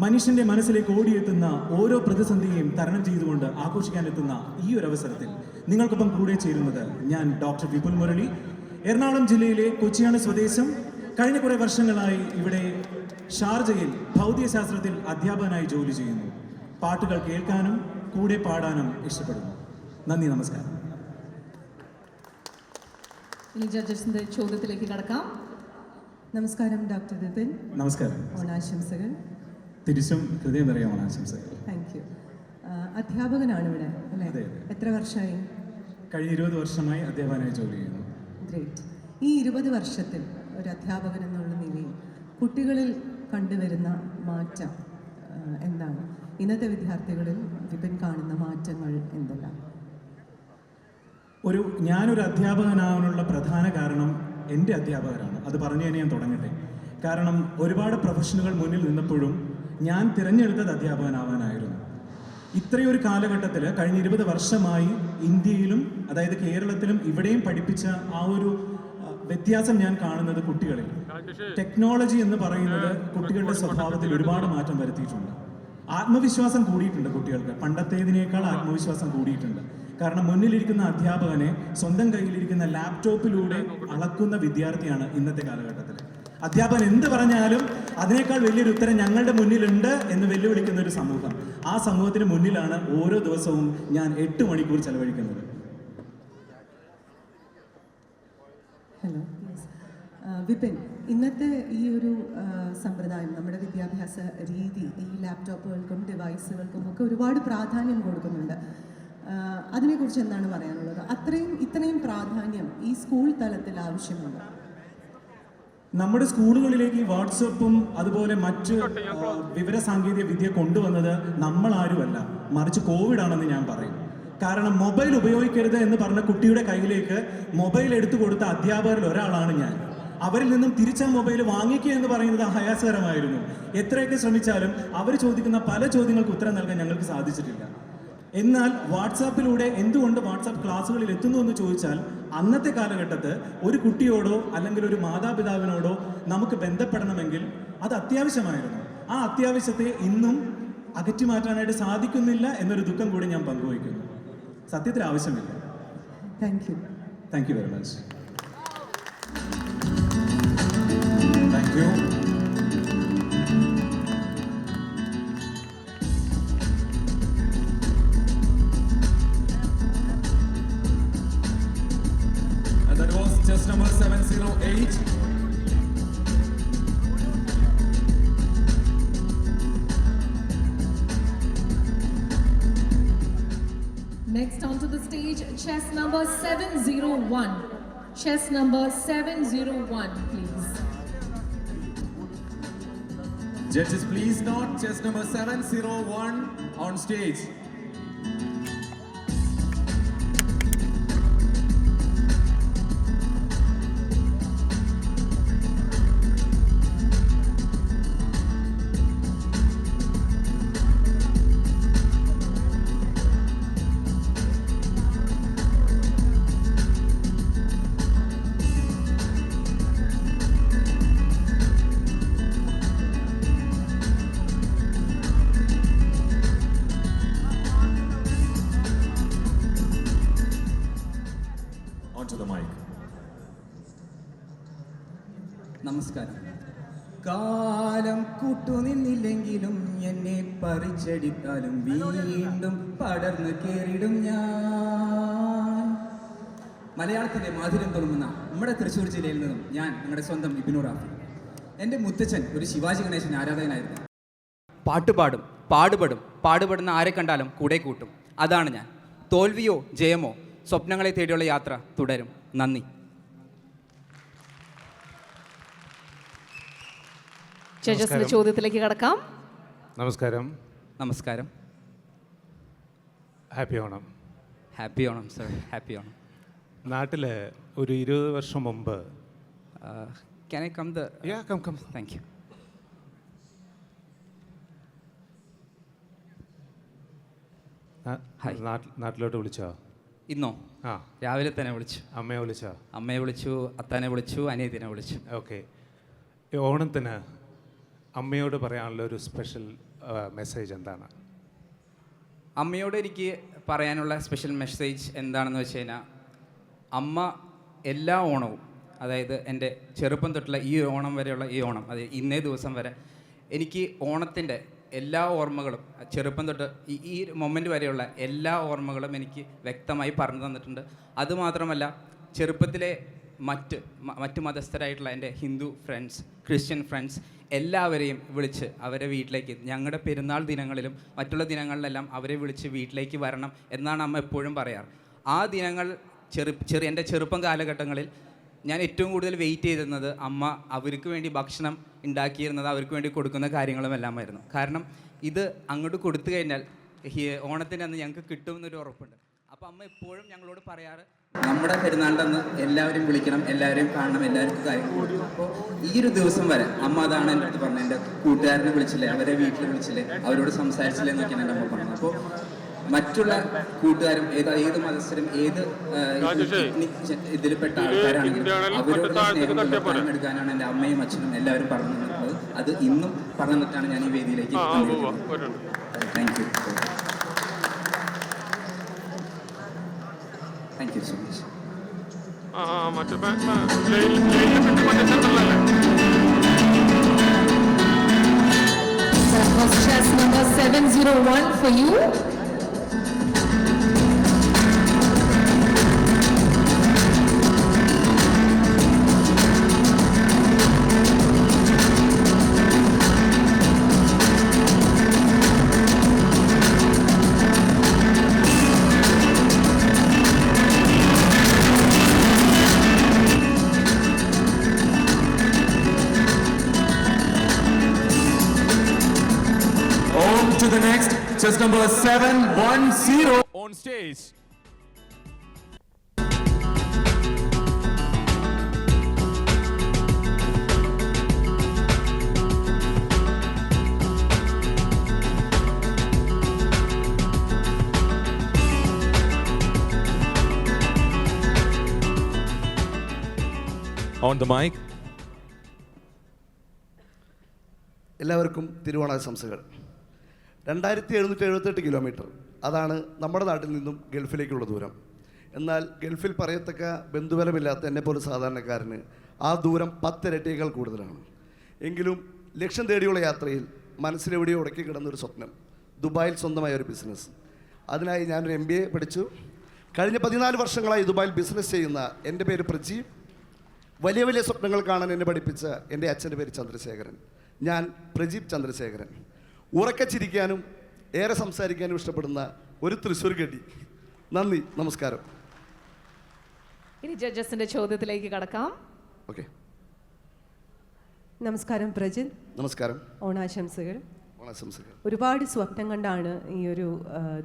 മനുഷ്യന്റെ മനസ്സിലേക്ക് ഓടിയെത്തുന്ന ഓരോ പ്രതിസന്ധിയെയും തരണം ചെയ്തുകൊണ്ട് ആഘോഷിക്കാനെത്തുന്ന ഈ ഒരു അവസരത്തിൽ നിങ്ങൾക്കൊപ്പം കൂടെ ചേരുന്നത് ഞാൻ ഡോക്ടർ വിപുൽ മുരളി. എറണാകുളം ജില്ലയിലെ കൊച്ചിയാണ് സ്വദേശം. കഴിഞ്ഞ കുറേ വർഷങ്ങളായി ഇവിടെ ഷാർജയിൽ ഭൗതികശാസ്ത്രത്തിൽ അധ്യാപകനായി ജോലി ചെയ്യുന്നു. പാട്ടുകൾ കേൾക്കാനും കൂടെ പാടാനും ഇഷ്ടപ്പെടുന്നു. നന്ദി, നമസ്കാരം. ഇനി ജഡ്ജസിന്റെ ചോദ്യത്തിലേക്ക് കടക്കാം. നമസ്കാരം ഡോക്ടർ വിപിൻ. നമസ്കാരം. ഓണാശംസകൾ. തിരിച്ചും ഹൃദയം നിറയെ ഓണാശംസകൾ. Thank you. അധ്യാപകനാണ് ഇവിടെ അല്ലേ? അതെ. എത്ര വർഷമായി? കഴിഞ്ഞ 20 വർഷമായി അധ്യാപകനായി ജോലി ചെയ്യുന്നു. ഗ്രേറ്റ്. ഈ 20 വർഷത്തിൽ ഒരു അധ്യാപകൻ എന്നുള്ള നിലയിൽ കുട്ടികളിൽ കണ്ടുവരുന്ന മാറ്റം എന്താണ്? ഇന്നത്തെ വിദ്യാർത്ഥികളിൽ വിപിൻ കാണുന്ന മാറ്റങ്ങൾ എന്തെല്ലാം? ഞാനൊരു അധ്യാപകനാവാനുള്ള പ്രധാന കാരണം എൻ്റെ അധ്യാപകരാണ്. അത് പറഞ്ഞു തന്നെ ഞാൻ തുടങ്ങട്ടെ. കാരണം ഒരുപാട് പ്രൊഫഷനുകൾ മുന്നിൽ നിന്നപ്പോഴും ഞാൻ തിരഞ്ഞെടുത്തത് അധ്യാപകനാവാനായിരുന്നു. ഇത്രയൊരു കാലഘട്ടത്തിൽ കഴിഞ്ഞ 20 വർഷമായി ഇന്ത്യയിലും അതായത് കേരളത്തിലും ഇവിടെയും പഠിപ്പിച്ച ആ ഒരു വ്യത്യാസം ഞാൻ കാണുന്നത് കുട്ടികളിൽ. ടെക്നോളജി എന്ന് പറയുന്നത് കുട്ടികളുടെ സ്വഭാവത്തിൽ ഒരുപാട് മാറ്റം വരുത്തിയിട്ടുണ്ട്. ആത്മവിശ്വാസം കൂടിയിട്ടുണ്ട് കുട്ടികൾക്ക്. പണ്ടത്തേതിനേക്കാൾ ആത്മവിശ്വാസം കൂടിയിട്ടുണ്ട്. കാരണം മുന്നിലിരിക്കുന്ന അധ്യാപകനെ സ്വന്തം കയ്യിലിരിക്കുന്ന ലാപ്ടോപ്പിലൂടെ അളക്കുന്ന വിദ്യാർത്ഥിയാണ് ഇന്നത്തെ കാലഘട്ടത്തിൽ. അധ്യാപകൻ എന്ത് പറഞ്ഞാലും അതിനേക്കാൾ വലിയൊരു ഉത്തരം ഞങ്ങളുടെ മുന്നിലുണ്ട് എന്ന് വെല്ലുവിളിക്കുന്ന ഒരു സമൂഹം. ആ സമൂഹത്തിന് മുന്നിലാണ് ഓരോ ദിവസവും ഞാൻ 8 മണിക്കൂർ ചെലവഴിക്കുന്നത്. ഹലോ, വിപിൻ, ഇന്നത്തെ ഈ ഒരു സമ്പ്രദായം, നമ്മുടെ വിദ്യാഭ്യാസ രീതി ഈ ലാപ്ടോപ്പുകൾക്കും ഡിവൈസുകൾക്കും ഒക്കെ ഒരുപാട് പ്രാധാന്യം കൊടുക്കുന്നുണ്ട്. അതിനെക്കുറിച്ച് എന്താണ് പറയാനുള്ളത്? ഇത്രയും പ്രാധാന്യം ഈ സ്കൂൾ തലത്തിൽ ആവശ്യമുണ്ട്? നമ്മുടെ സ്കൂളുകളിലേക്ക് ഈ വാട്സപ്പും അതുപോലെ മറ്റ് വിവര സാങ്കേതിക വിദ്യ കൊണ്ടുവന്നത് നമ്മളാരുമല്ല, മറിച്ച് കോവിഡാണെന്ന് ഞാൻ പറയും. കാരണം മൊബൈൽ ഉപയോഗിക്കരുത് എന്ന് പറഞ്ഞ കുട്ടിയുടെ കയ്യിലേക്ക് മൊബൈൽ എടുത്തു കൊടുത്ത അധ്യാപകരിൽ ഒരാളാണ് ഞാൻ. അവരിൽ നിന്നും തിരിച്ചാ മൊബൈൽ വാങ്ങിക്കുക എന്ന് പറയുന്നത് ആയാസകരമായിരുന്നു. എത്രയൊക്കെ ശ്രമിച്ചാലും അവർ ചോദിക്കുന്ന പല ചോദ്യങ്ങൾക്ക് ഉത്തരം നൽകാൻ ഞങ്ങൾക്ക് സാധിച്ചിട്ടില്ല. എന്നാൽ വാട്സാപ്പിലൂടെ എന്തുകൊണ്ട് വാട്സാപ്പ് ക്ലാസ്സുകളിൽ എത്തുന്നു എന്ന് ചോദിച്ചാൽ, അന്നത്തെ കാലഘട്ടത്ത് ഒരു കുട്ടിയോടോ അല്ലെങ്കിൽ ഒരു മാതാപിതാവിനോടോ നമുക്ക് ബന്ധപ്പെടണമെങ്കിൽ അത് അത്യാവശ്യമായിരുന്നു. ആ അത്യാവശ്യത്തെ ഇന്നും അകറ്റി മാറ്റാനായിട്ട് സാധിക്കുന്നില്ല എന്നൊരു ദുഃഖം കൂടി ഞാൻ പങ്കുവയ്ക്കുന്നു. സത്യത്തിൽ ആവശ്യമില്ല. Thank you very much. Thank you. And that was chess number 708. Next onto the stage, chess number 701. Chess number 701, please. Judges, please note chess number 701 on stage. Onto the mic. നമസ്കാരം. കാലം കൂട്ടുനിന്നില്ലെങ്കിലും എന്നെ പറിച്ചെടുത്താലും വീണ്ടും പടർന്നു കയറിടും ഞാൻ. മലയാളത്തിൻ്റെ മാധുര്യം തുളുമ്പുന്ന നമ്മുടെ തൃശ്ശൂർ ജില്ലയിൽ നിന്നും ഞാൻ, നമ്മുടെ സ്വന്തം ഇബ്നു റാഫി. എൻ്റെ മുത്തച്ഛൻ ഒരു ശിവാജി ഗണേശൻ ആരാധകനായിരുന്നു. പാട്ടുപാടും, പാടുപെടും, പാടുപെടുന്ന ആരെ കണ്ടാലും കൂടെ കൂട്ടും. അതാണ് ഞാൻ. തോൽവിയോ ജയമോ സ്വപ്നങ്ങളെ തേടിയുള്ള യാത്ര തുടരും. നന്ദി. ജഡ്ജസിന്റെ ചോദ്യത്തിലേക്ക് കടക്കാം. നമസ്കാരം. നമസ്കാരം. Happy Onam. Happy Onam sir. Happy Onam. നാട്ടിൽ ഒരു 20 വർഷം മുമ്പ് can I come the come. Thank you. നാട്ടിലോട്ട് വിളിച്ചോ? ഇന്നോ? രാവിലെ തന്നെ വിളിച്ചു. അമ്മയെ വിളിച്ചോ? അമ്മയെ വിളിച്ചു, അത്താനെ വിളിച്ചു, അനിയത്തിനെ വിളിച്ചു. ഓക്കെ. ഓണത്തിന് അമ്മയോട് പറയാനുള്ള ഒരു സ്പെഷ്യൽ മെസ്സേജ് എന്താണ്? അമ്മയോട് എനിക്ക് പറയാനുള്ള സ്പെഷ്യൽ മെസ്സേജ് എന്താണെന്ന് വെച്ച് കഴിഞ്ഞാൽ, അമ്മ എല്ലാ ഓണവും, അതായത് എൻ്റെ ചെറുപ്പം തൊട്ടുള്ള ഈ ഓണം വരെയുള്ള ഈ ഓണം, അതായത് ഇന്നേ ദിവസം വരെ എനിക്ക് ഓണത്തിൻ്റെ എല്ലാ ഓർമ്മകളും, ചെറുപ്പം തൊട്ട് ഈ മൊമെൻ്റ് വരെയുള്ള എല്ലാ ഓർമ്മകളും എനിക്ക് വ്യക്തമായി പറഞ്ഞു തന്നിട്ടുണ്ട്. അതുമാത്രമല്ല, ചെറുപ്പത്തിലെ മറ്റ് മതസ്ഥരായിട്ടുള്ള എൻ്റെ ഹിന്ദു ഫ്രണ്ട്സ്, ക്രിസ്ത്യൻ ഫ്രണ്ട്സ് എല്ലാവരെയും വിളിച്ച് അവരെ വീട്ടിലേക്ക്, ഞങ്ങളുടെ പെരുന്നാൾ ദിനങ്ങളിലും മറ്റുള്ള ദിനങ്ങളിലെല്ലാം അവരെ വിളിച്ച് വീട്ടിലേക്ക് വരണം എന്നാണ് അമ്മ എപ്പോഴും പറയാറ്. ആ ദിനങ്ങൾ എൻ്റെ ചെറുപ്പം കാലഘട്ടങ്ങളിൽ ഞാൻ ഏറ്റവും കൂടുതൽ വെയിറ്റ് ചെയ്തിരുന്നത് അമ്മ അവർക്ക് വേണ്ടി ഭക്ഷണം ഉണ്ടാക്കിയിരുന്നത്, അവർക്ക് വേണ്ടി കൊടുക്കുന്ന കാര്യങ്ങളുമെല്ലാമായിരുന്നു. കാരണം ഇത് അങ്ങോട്ട് കൊടുത്തു കഴിഞ്ഞാൽ ഓണത്തിൻ്റെ അന്ന് ഞങ്ങൾക്ക് കിട്ടുമെന്നൊരു ഉറപ്പുണ്ട്. അപ്പോൾ അമ്മ എപ്പോഴും ഞങ്ങളോട് പറയാറ്, നമ്മുടെ പെരുന്നാളിൻ്റെ അന്ന് എല്ലാവരും വിളിക്കണം, എല്ലാവരെയും കാണണം, എല്ലാവർക്കും കാര്യങ്ങൾ കൊടുക്കണം. അപ്പോൾ ഈ ഒരു ദിവസം വരെ അമ്മ അതാണ് എൻ്റെ അടുത്ത് പറഞ്ഞത്. എൻ്റെ കൂട്ടുകാരനെ വിളിച്ചില്ലേ, അവരെ വീട്ടിൽ വിളിച്ചില്ലേ, അവരോട് സംസാരിച്ചില്ലേ എന്നൊക്കെയാണ് എൻ്റെ അമ്മ പറഞ്ഞത്. അപ്പോൾ മറ്റുള്ള കൂട്ടുകാരും ഏത് മതസ്ഥരും ഏത് ഇതിൽപ്പെട്ട ആൾക്കാരാണെങ്കിലും അവരോട് സ്നേഹം എടുക്കാനാണ് എൻ്റെ അമ്മയും അച്ഛനും എല്ലാവരും പറഞ്ഞു തന്നിട്ടുള്ളത്. അത് ഇന്നും പറഞ്ഞു തന്നിട്ടാണ് ഞാൻ ഈ വേദിയിലേക്ക് താങ്ക് യു. മറ്റേ മറ്റേ സെന്ററിലല്ലേ? That was chess number 701 for you. On to the next, chess number 710 on stage. On the mic. എല്ലാവർക്കും തിരുവോണാശംസകൾ. 2778 കിലോമീറ്റർ, അതാണ് നമ്മുടെ നാട്ടിൽ നിന്നും ഗൾഫിലേക്കുള്ള ദൂരം. എന്നാൽ ഗൾഫിൽ പറയത്തക്ക ബന്ധുബലമില്ലാത്ത എന്നെപ്പോലെ സാധാരണക്കാരന് ആ ദൂരം 10 ഇരട്ടിയേക്കാൾ കൂടുതലാണ്. എങ്കിലും ലക്ഷ്യം തേടിയുള്ള യാത്രയിൽ മനസ്സിലെവിടെയോ ഉടക്കി കിടന്നൊരു സ്വപ്നം, ദുബായിൽ സ്വന്തമായ ഒരു ബിസിനസ്. അതിനായി ഞാനൊരു MBA പഠിച്ചു. കഴിഞ്ഞ 14 വർഷങ്ങളായി ദുബായിൽ ബിസിനസ് ചെയ്യുന്ന എൻ്റെ പേര് പ്രജീവ്. വലിയ വലിയ സ്വപ്നങ്ങൾ കാണാൻ എന്നെ പഠിപ്പിച്ച എൻ്റെ അച്ഛൻ്റെ പേര് ചന്ദ്രശേഖരൻ. ഞാൻ പ്രജീവ് ചന്ദ്രശേഖരൻ. ഉറക്കച്ചിരിക്കാനും ഏറെ സംസാരിക്കാനും ഇഷ്ടപ്പെടുന്ന ഒരു തൃശ്ശൂർ കെട്ടി. നന്ദി, നമസ്കാരം. ഇനി ജഡ്ജസിന്റെ ചോദ്യത്തിലേക്ക് കടക്കാം. ഓക്കെ, നമസ്കാരം പ്രജിൻ. നമസ്കാരം. ഓണാശംസകൾ. ഓണാശംസകൾ. ഒരുപാട് സ്വപ്നം കണ്ടാണ് ഈ ഒരു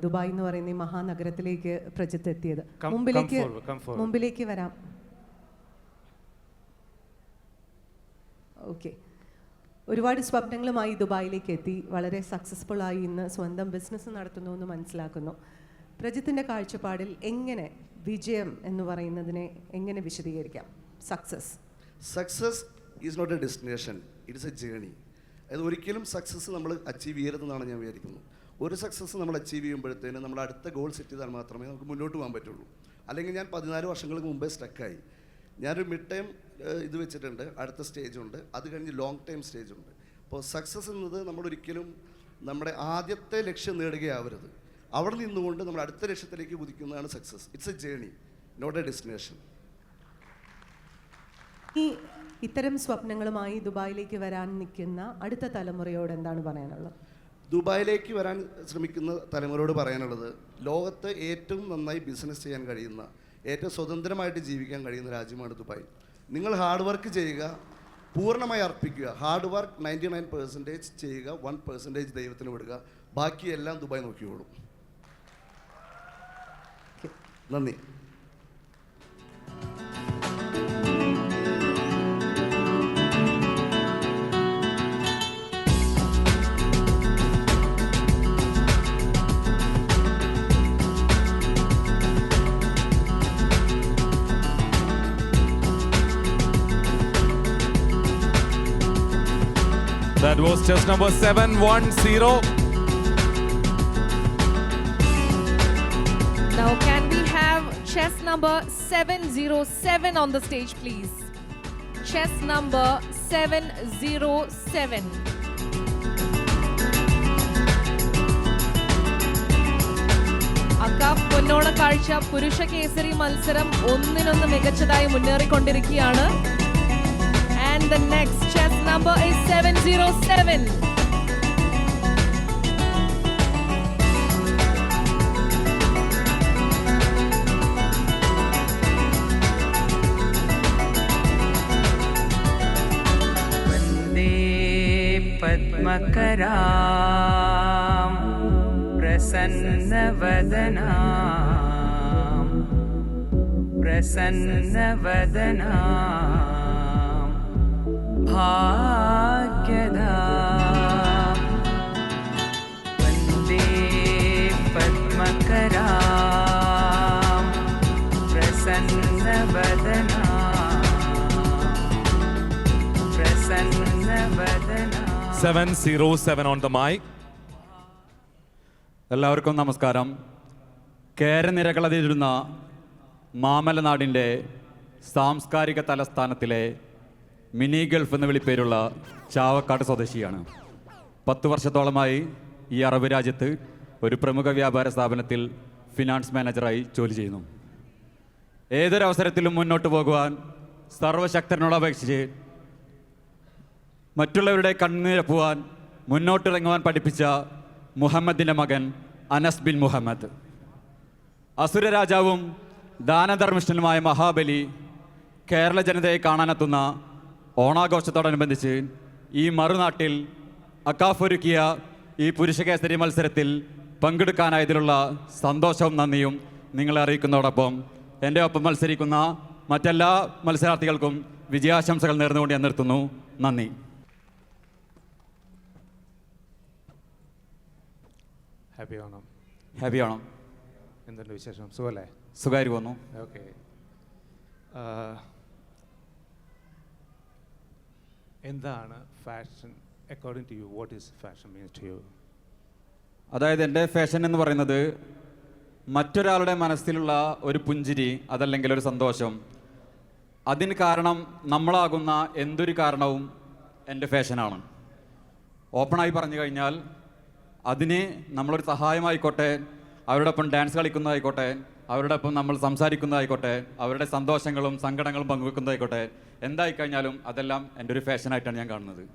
ദുബായ് എന്ന് പറയുന്ന ഈ മഹാനഗരത്തിലേക്ക് പ്രജിത്ത് എത്തിയത്. മുമ്പിലേക്ക് വരാം. ഓക്കെ, ഒരുപാട് സ്വപ്നങ്ങളുമായി ദുബായിലേക്ക് എത്തി, വളരെ സക്സസ്ഫുൾ ആയി ഇന്ന് സ്വന്തം ബിസിനസ് നടത്തുന്നു എന്ന് മനസ്സിലാക്കുന്നു. പ്രജിത്തിൻ്റെ കാഴ്ചപ്പാടിൽ എങ്ങനെ വിജയം എന്ന് പറയുന്നതിനെ എങ്ങനെ വിശദീകരിക്കാം? Success is not a destination, it is a journey. അതായത് ഒരിക്കലും സക്സസ് നമ്മൾ അച്ചീവ് ചെയ്യരുതെന്നാണ് ഞാൻ വിചാരിക്കുന്നത്. ഒരു സക്സസ് നമ്മൾ അച്ചീവ് ചെയ്യുമ്പോഴത്തേന് നമ്മൾ അടുത്ത ഗോൾ സെറ്റ് ചെയ്താൽ മാത്രമേ നമുക്ക് മുന്നോട്ട് പോകാൻ പറ്റുള്ളൂ. അല്ലെങ്കിൽ ഞാൻ 14 വർഷങ്ങൾക്ക് മുമ്പേ സ്റ്റക്കായി. ഞാനൊരു മിഡ് ടൈം ഇത് വെച്ചിട്ടുണ്ട്, അടുത്ത സ്റ്റേജുണ്ട്, അത് കഴിഞ്ഞ് ലോങ് ടൈം സ്റ്റേജുണ്ട്. അപ്പോൾ സക്സസ് എന്നത് നമ്മളൊരിക്കലും നമ്മുടെ ആദ്യത്തെ ലക്ഷ്യം നേടുകയാവരുത്. അവിടെ നിന്നുകൊണ്ട് നമ്മൾ അടുത്ത ലക്ഷ്യത്തിലേക്ക് കുതിക്കുന്നതാണ് success. It's a journey, not a destination. ഈ ഇത്തരം സ്വപ്നങ്ങളുമായി ദുബായിലേക്ക് വരാൻ നിൽക്കുന്ന അടുത്ത തലമുറയോട് എന്താണ് പറയാനുള്ളത്? ദുബായിലേക്ക് വരാൻ ശ്രമിക്കുന്ന തലമുറയോട് പറയാനുള്ളത്, ലോകത്ത് ഏറ്റവും നന്നായി ബിസിനസ് ചെയ്യാൻ കഴിയുന്ന, ഏറ്റവും സ്വതന്ത്രമായിട്ട് ജീവിക്കാൻ കഴിയുന്ന രാജ്യമാണ് ദുബായ്. നിങ്ങൾ ഹാർഡ് വർക്ക് ചെയ്യുക, പൂർണ്ണമായി അർപ്പിക്കുക. ഹാർഡ് വർക്ക് 99% ചെയ്യുക, 1% ദൈവത്തിന് വിടുക, ബാക്കിയെല്ലാം ദുബായ് നോക്കിയോളും. നന്ദി. That was chess number 710. Now can we have chess number 707 on the stage please? Chess number 707. Akcaf പൊന്നോണ കാഴ്ച പുരുഷ കേസരി മത്സരം ഒന്നിനൊന്ന് മികച്ചതായി മുന്നേറിക്കൊണ്ടിരിക്കുകയാണ്. And the next chess number is 707. वन्दे पद्मकरां प्रसन्नवदनां भाग्यदा वन्दे पद्मकरां प्रसन्नवदना 707 on the mic. എല്ലാവർക്കും നമസ്കാരം. കേരനിരകളതിരുന്ന മാമലനാടിൻ്റെ സാംസ്കാരിക തലസ്ഥാനത്തിലെ മിനി ഗൾഫ് എന്ന വിളിപ്പേരുള്ള ചാവക്കാട് സ്വദേശിയാണ്. 10 വർഷത്തോളമായി ഈ അറബ് രാജ്യത്ത് ഒരു പ്രമുഖ വ്യാപാര സ്ഥാപനത്തിൽ ഫിനാൻസ് മാനേജറായി ജോലി ചെയ്യുന്നു. ഏതൊരവസരത്തിലും മുന്നോട്ട് പോകുവാൻ സർവശക്തനോട് അപേക്ഷിച്ച് മറ്റുള്ളവരുടെ കണ്ണീരപ്പുവാൻ മുന്നോട്ടിറങ്ങുവാൻ പഠിപ്പിച്ച മുഹമ്മദിൻ്റെ മകൻ അനസ് ബിൻ മുഹമ്മദ്. അസുര രാജാവും ദാനധർമ്മിഷ്ഠനുമായ മഹാബലി കേരള ജനതയെ കാണാനെത്തുന്ന ഓണാഘോഷത്തോടനുബന്ധിച്ച് ഈ മറുനാട്ടിൽ അക്കാഫ് ഒരുക്കിയ ഈ പുരുഷകേസരി മത്സരത്തിൽ പങ്കെടുക്കാനായതിലുള്ള സന്തോഷവും നന്ദിയും നിങ്ങളെ അറിയിക്കുന്നതോടൊപ്പം എൻ്റെ ഒപ്പം മത്സരിക്കുന്ന മറ്റെല്ലാ മത്സരാർത്ഥികൾക്കും വിജയാശംസകൾ നേർന്നുകൊണ്ട് ഞാൻ നിർത്തുന്നു. നന്ദി. ഹാപ്പി ഓണം. ഹാപ്പി ഓണം. എന്തുണ്ട് വിശേഷം? സുഖമല്ലേ? സുഖമായിട്ട് പോകുന്നു. ഓക്കെ. എന്താണ് fashion according to you? What is fashion means to you? അതായത് എൻ്റെ ഫാഷൻ എന്ന് പറയുന്നത് മറ്റൊരാളുടെ മനസ്സിലുള്ള ഒരു പുഞ്ചിരി, അതല്ലെങ്കിൽ ഒരു സന്തോഷം, അതിന് കാരണം നമ്മളാകുന്ന എന്തൊരു കാരണവും എൻ്റെ ഫാഷനാണ്. ഓപ്പണായി പറഞ്ഞു കഴിഞ്ഞാൽ അതിന് നമ്മളൊരു സഹായമായിക്കോട്ടെ, അവരോടൊപ്പം ഡാൻസ് കളിക്കുന്നതായിക്കോട്ടെ, അവരോടൊപ്പം നമ്മൾ സംസാരിക്കുന്നതായിക്കോട്ടെ, അവരുടെ സന്തോഷങ്ങളും സങ്കടങ്ങളും പങ്കുവെക്കുന്നതായിക്കോട്ടെ, എന്തായിക്കഴിഞ്ഞാലും അതെല്ലാം എൻ്റെ ഒരു ഫാഷനായിട്ടാണ് ഞാൻ കാണുന്നത്.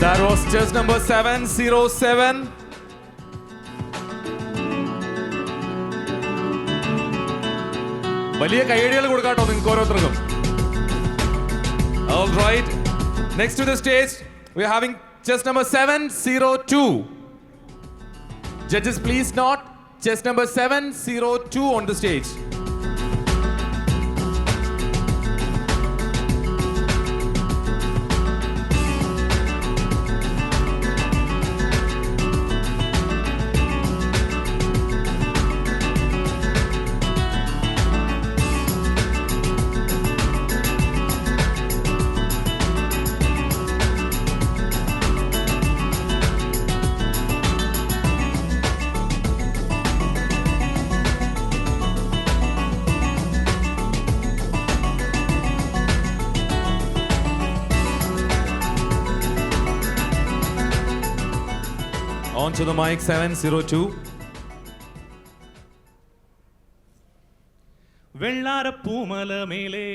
That was just number 707. വലിയ കൈയടികൾ കൊടുക്കാട്ടോ നിങ്ങൾക്ക് ഓരോരുത്തർക്കും. All right. Next to the stage, we are having chess number 702. Judges, please note chess number 702 on the stage. On to the mic, 702. വെള്ളാരപ്പൂമലമേലെ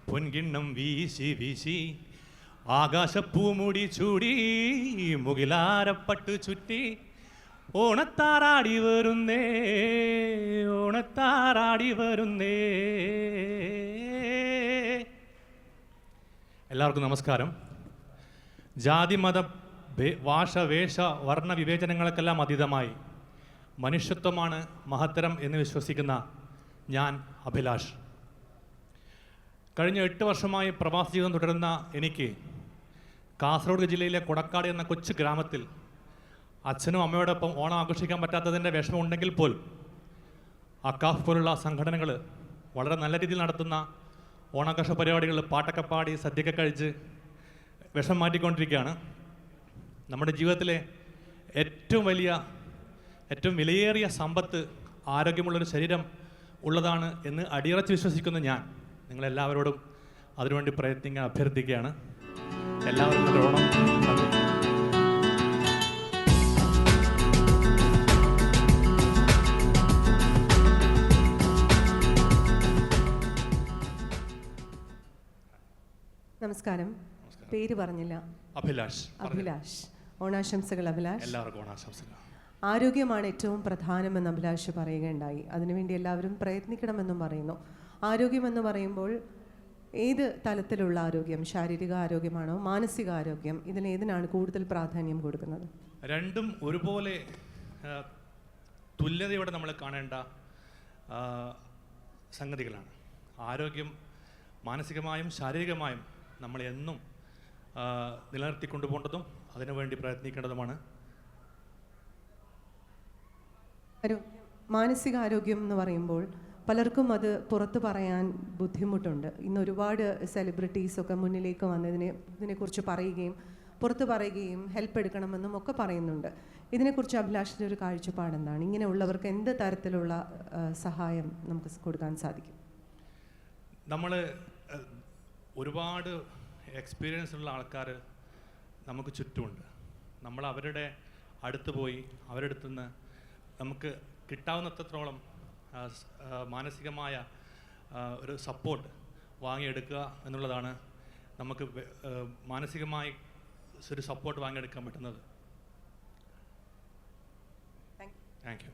പൊൻകിണ്ണം വീശി വീശി ആകാശപ്പൂമുടി ചൂടി മുകിലാരപ്പട്ടു ചുറ്റി ഓണത്താറാടി വരുന്നേ, ഓണത്താറാടി വരുന്നേ. എല്ലാവർക്കും നമസ്കാരം. ജാതി മത ഭാഷ വേഷ വർണ്ണ വിവേചനങ്ങൾക്കെല്ലാം അതീതമായി മനുഷ്യത്വമാണ് മഹത്തരം എന്ന് വിശ്വസിക്കുന്ന ഞാൻ അഭിലാഷ്. കഴിഞ്ഞ 8 വർഷമായി പ്രവാസ ജീവിതം തുടരുന്ന എനിക്ക് കാസർഗോഡ് ജില്ലയിലെ കൊടക്കാട് എന്ന കൊച്ചു ഗ്രാമത്തിൽ അച്ഛനും അമ്മയോടൊപ്പം ഓണം ആഘോഷിക്കാൻ പറ്റാത്തതിൻ്റെ വിഷമമുണ്ടെങ്കിൽ പോലും അക്കാഫ് പോലുള്ള സംഘടനകൾ വളരെ നല്ല രീതിയിൽ നടത്തുന്ന ഓണാഘോഷ പരിപാടികൾ, പാട്ടൊക്കെ പാടി സദ്യയൊക്കെ കഴിച്ച് വിഷം മാറ്റിക്കൊണ്ടിരിക്കുകയാണ്. നമ്മുടെ ജീവിതത്തിലെ ഏറ്റവും വിലയേറിയ സമ്പത്ത് ആരോഗ്യമുള്ളൊരു ശരീരം ഉള്ളതാണ് എന്ന് അടിയറച്ച് വിശ്വസിക്കുന്ന ഞാൻ നിങ്ങളെല്ലാവരോടും അതിനുവേണ്ടി പ്രയത്നിക്കാൻ അഭ്യർത്ഥിക്കുകയാണ്. എല്ലാവർക്കും നല്ല ഓണം. നമസ്കാരം. പേര് പറഞ്ഞില്ല. അഭിലാഷ്. അഭിലാഷ്. ഓണാശംസകൾ അഭിലാഷ്. എല്ലാവർക്കും ഓണാശംസകൾ. ആരോഗ്യമാണ് ഏറ്റവും പ്രധാനമെന്ന് അഭിലാഷ് പറയുകയുണ്ടായി. അതിനുവേണ്ടി എല്ലാവരും പ്രയത്നിക്കണമെന്നും പറയുന്നു. ആരോഗ്യമെന്ന് പറയുമ്പോൾ ഏത് തലത്തിലുള്ള ആരോഗ്യം? ശാരീരിക ആരോഗ്യമാണോ മാനസിക ആരോഗ്യം? ഇതിലേതിനാണ് കൂടുതൽ പ്രാധാന്യം കൊടുക്കുന്നത്? രണ്ടും ഒരുപോലെ തുല്യതയോടെ നമ്മൾ കാണേണ്ട സംഗതികളാണ്. ആരോഗ്യം മാനസികമായും ശാരീരികമായും നമ്മളെന്നും നിലനിർത്തിക്കൊണ്ടുപോകേണ്ടതും അതിനുവേണ്ടി പ്രയത്നിക്കേണ്ടതുമാണ്. മാനസികാരോഗ്യം എന്ന് പറയുമ്പോൾ പലർക്കും അത് പുറത്ത് പറയാൻ ബുദ്ധിമുട്ടുണ്ട്. ഇന്ന് ഒരുപാട് സെലിബ്രിറ്റീസൊക്കെ മുന്നിലേക്ക് വന്ന് ഇതിനെക്കുറിച്ച് പറയുകയും പുറത്ത് പറയുകയും ഹെൽപ്പ് എടുക്കണമെന്നും ഒക്കെ പറയുന്നുണ്ട്. ഇതിനെക്കുറിച്ച് അഭിലാഷിൻ്റെ ഒരു കാഴ്ചപ്പാട് എന്താണ്? ഇങ്ങനെയുള്ളവർക്ക് എന്ത് തരത്തിലുള്ള സഹായം നമുക്ക് കൊടുക്കാൻ സാധിക്കും? നമ്മൾ ഒരുപാട് എക്സ്പീരിയൻസ് ഉള്ള ആൾക്കാർ നമുക്ക് ചുറ്റുമുണ്ട്. നമ്മൾ അവരുടെ അടുത്ത് പോയി അവരുടെ അടുത്ത് നിന്ന് നമുക്ക് കിട്ടാവുന്നത്രത്തോളം മാനസികമായ ഒരു സപ്പോർട്ട് വാങ്ങിയെടുക്കുക എന്നുള്ളതാണ് നമുക്ക് മാനസികമായി ഒരു സപ്പോർട്ട് വാങ്ങിയെടുക്കാൻ പറ്റുന്നത്. Thank you.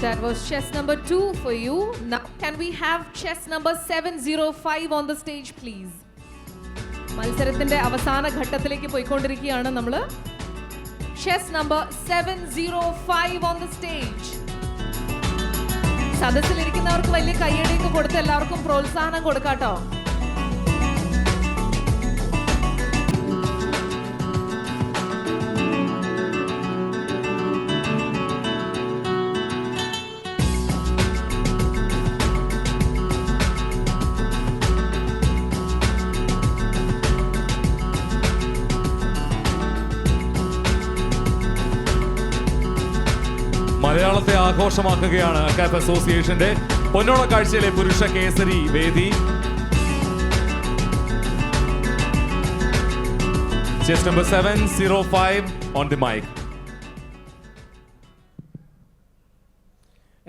That was chess number 2 for you. Now can we have chess number 705 on the stage please? മത്സരത്തിന്റെ അവസാന ഘട്ടത്തിലേക്ക് പോയിക്കൊണ്ടിരിക്കുകയാണ് നമ്മൾ. Chess number 705 on the stage. സദസ്സിലിരിക്കുന്നവർക്ക് വലിയ കയ്യടിയൊക്കെ കൊടുത്ത് എല്ലാവർക്കും പ്രോത്സാഹനം കൊടുക്കാട്ടോ. മലയാളത്തെ ആഘോഷമാക്കുകയാണ് അക്കാഫ് അസോസിയേഷന്റെ പൊന്നോണ കാഴ്ചയിലെ പുരുഷ കേസരി വേദി. Chest number 705 on the mic.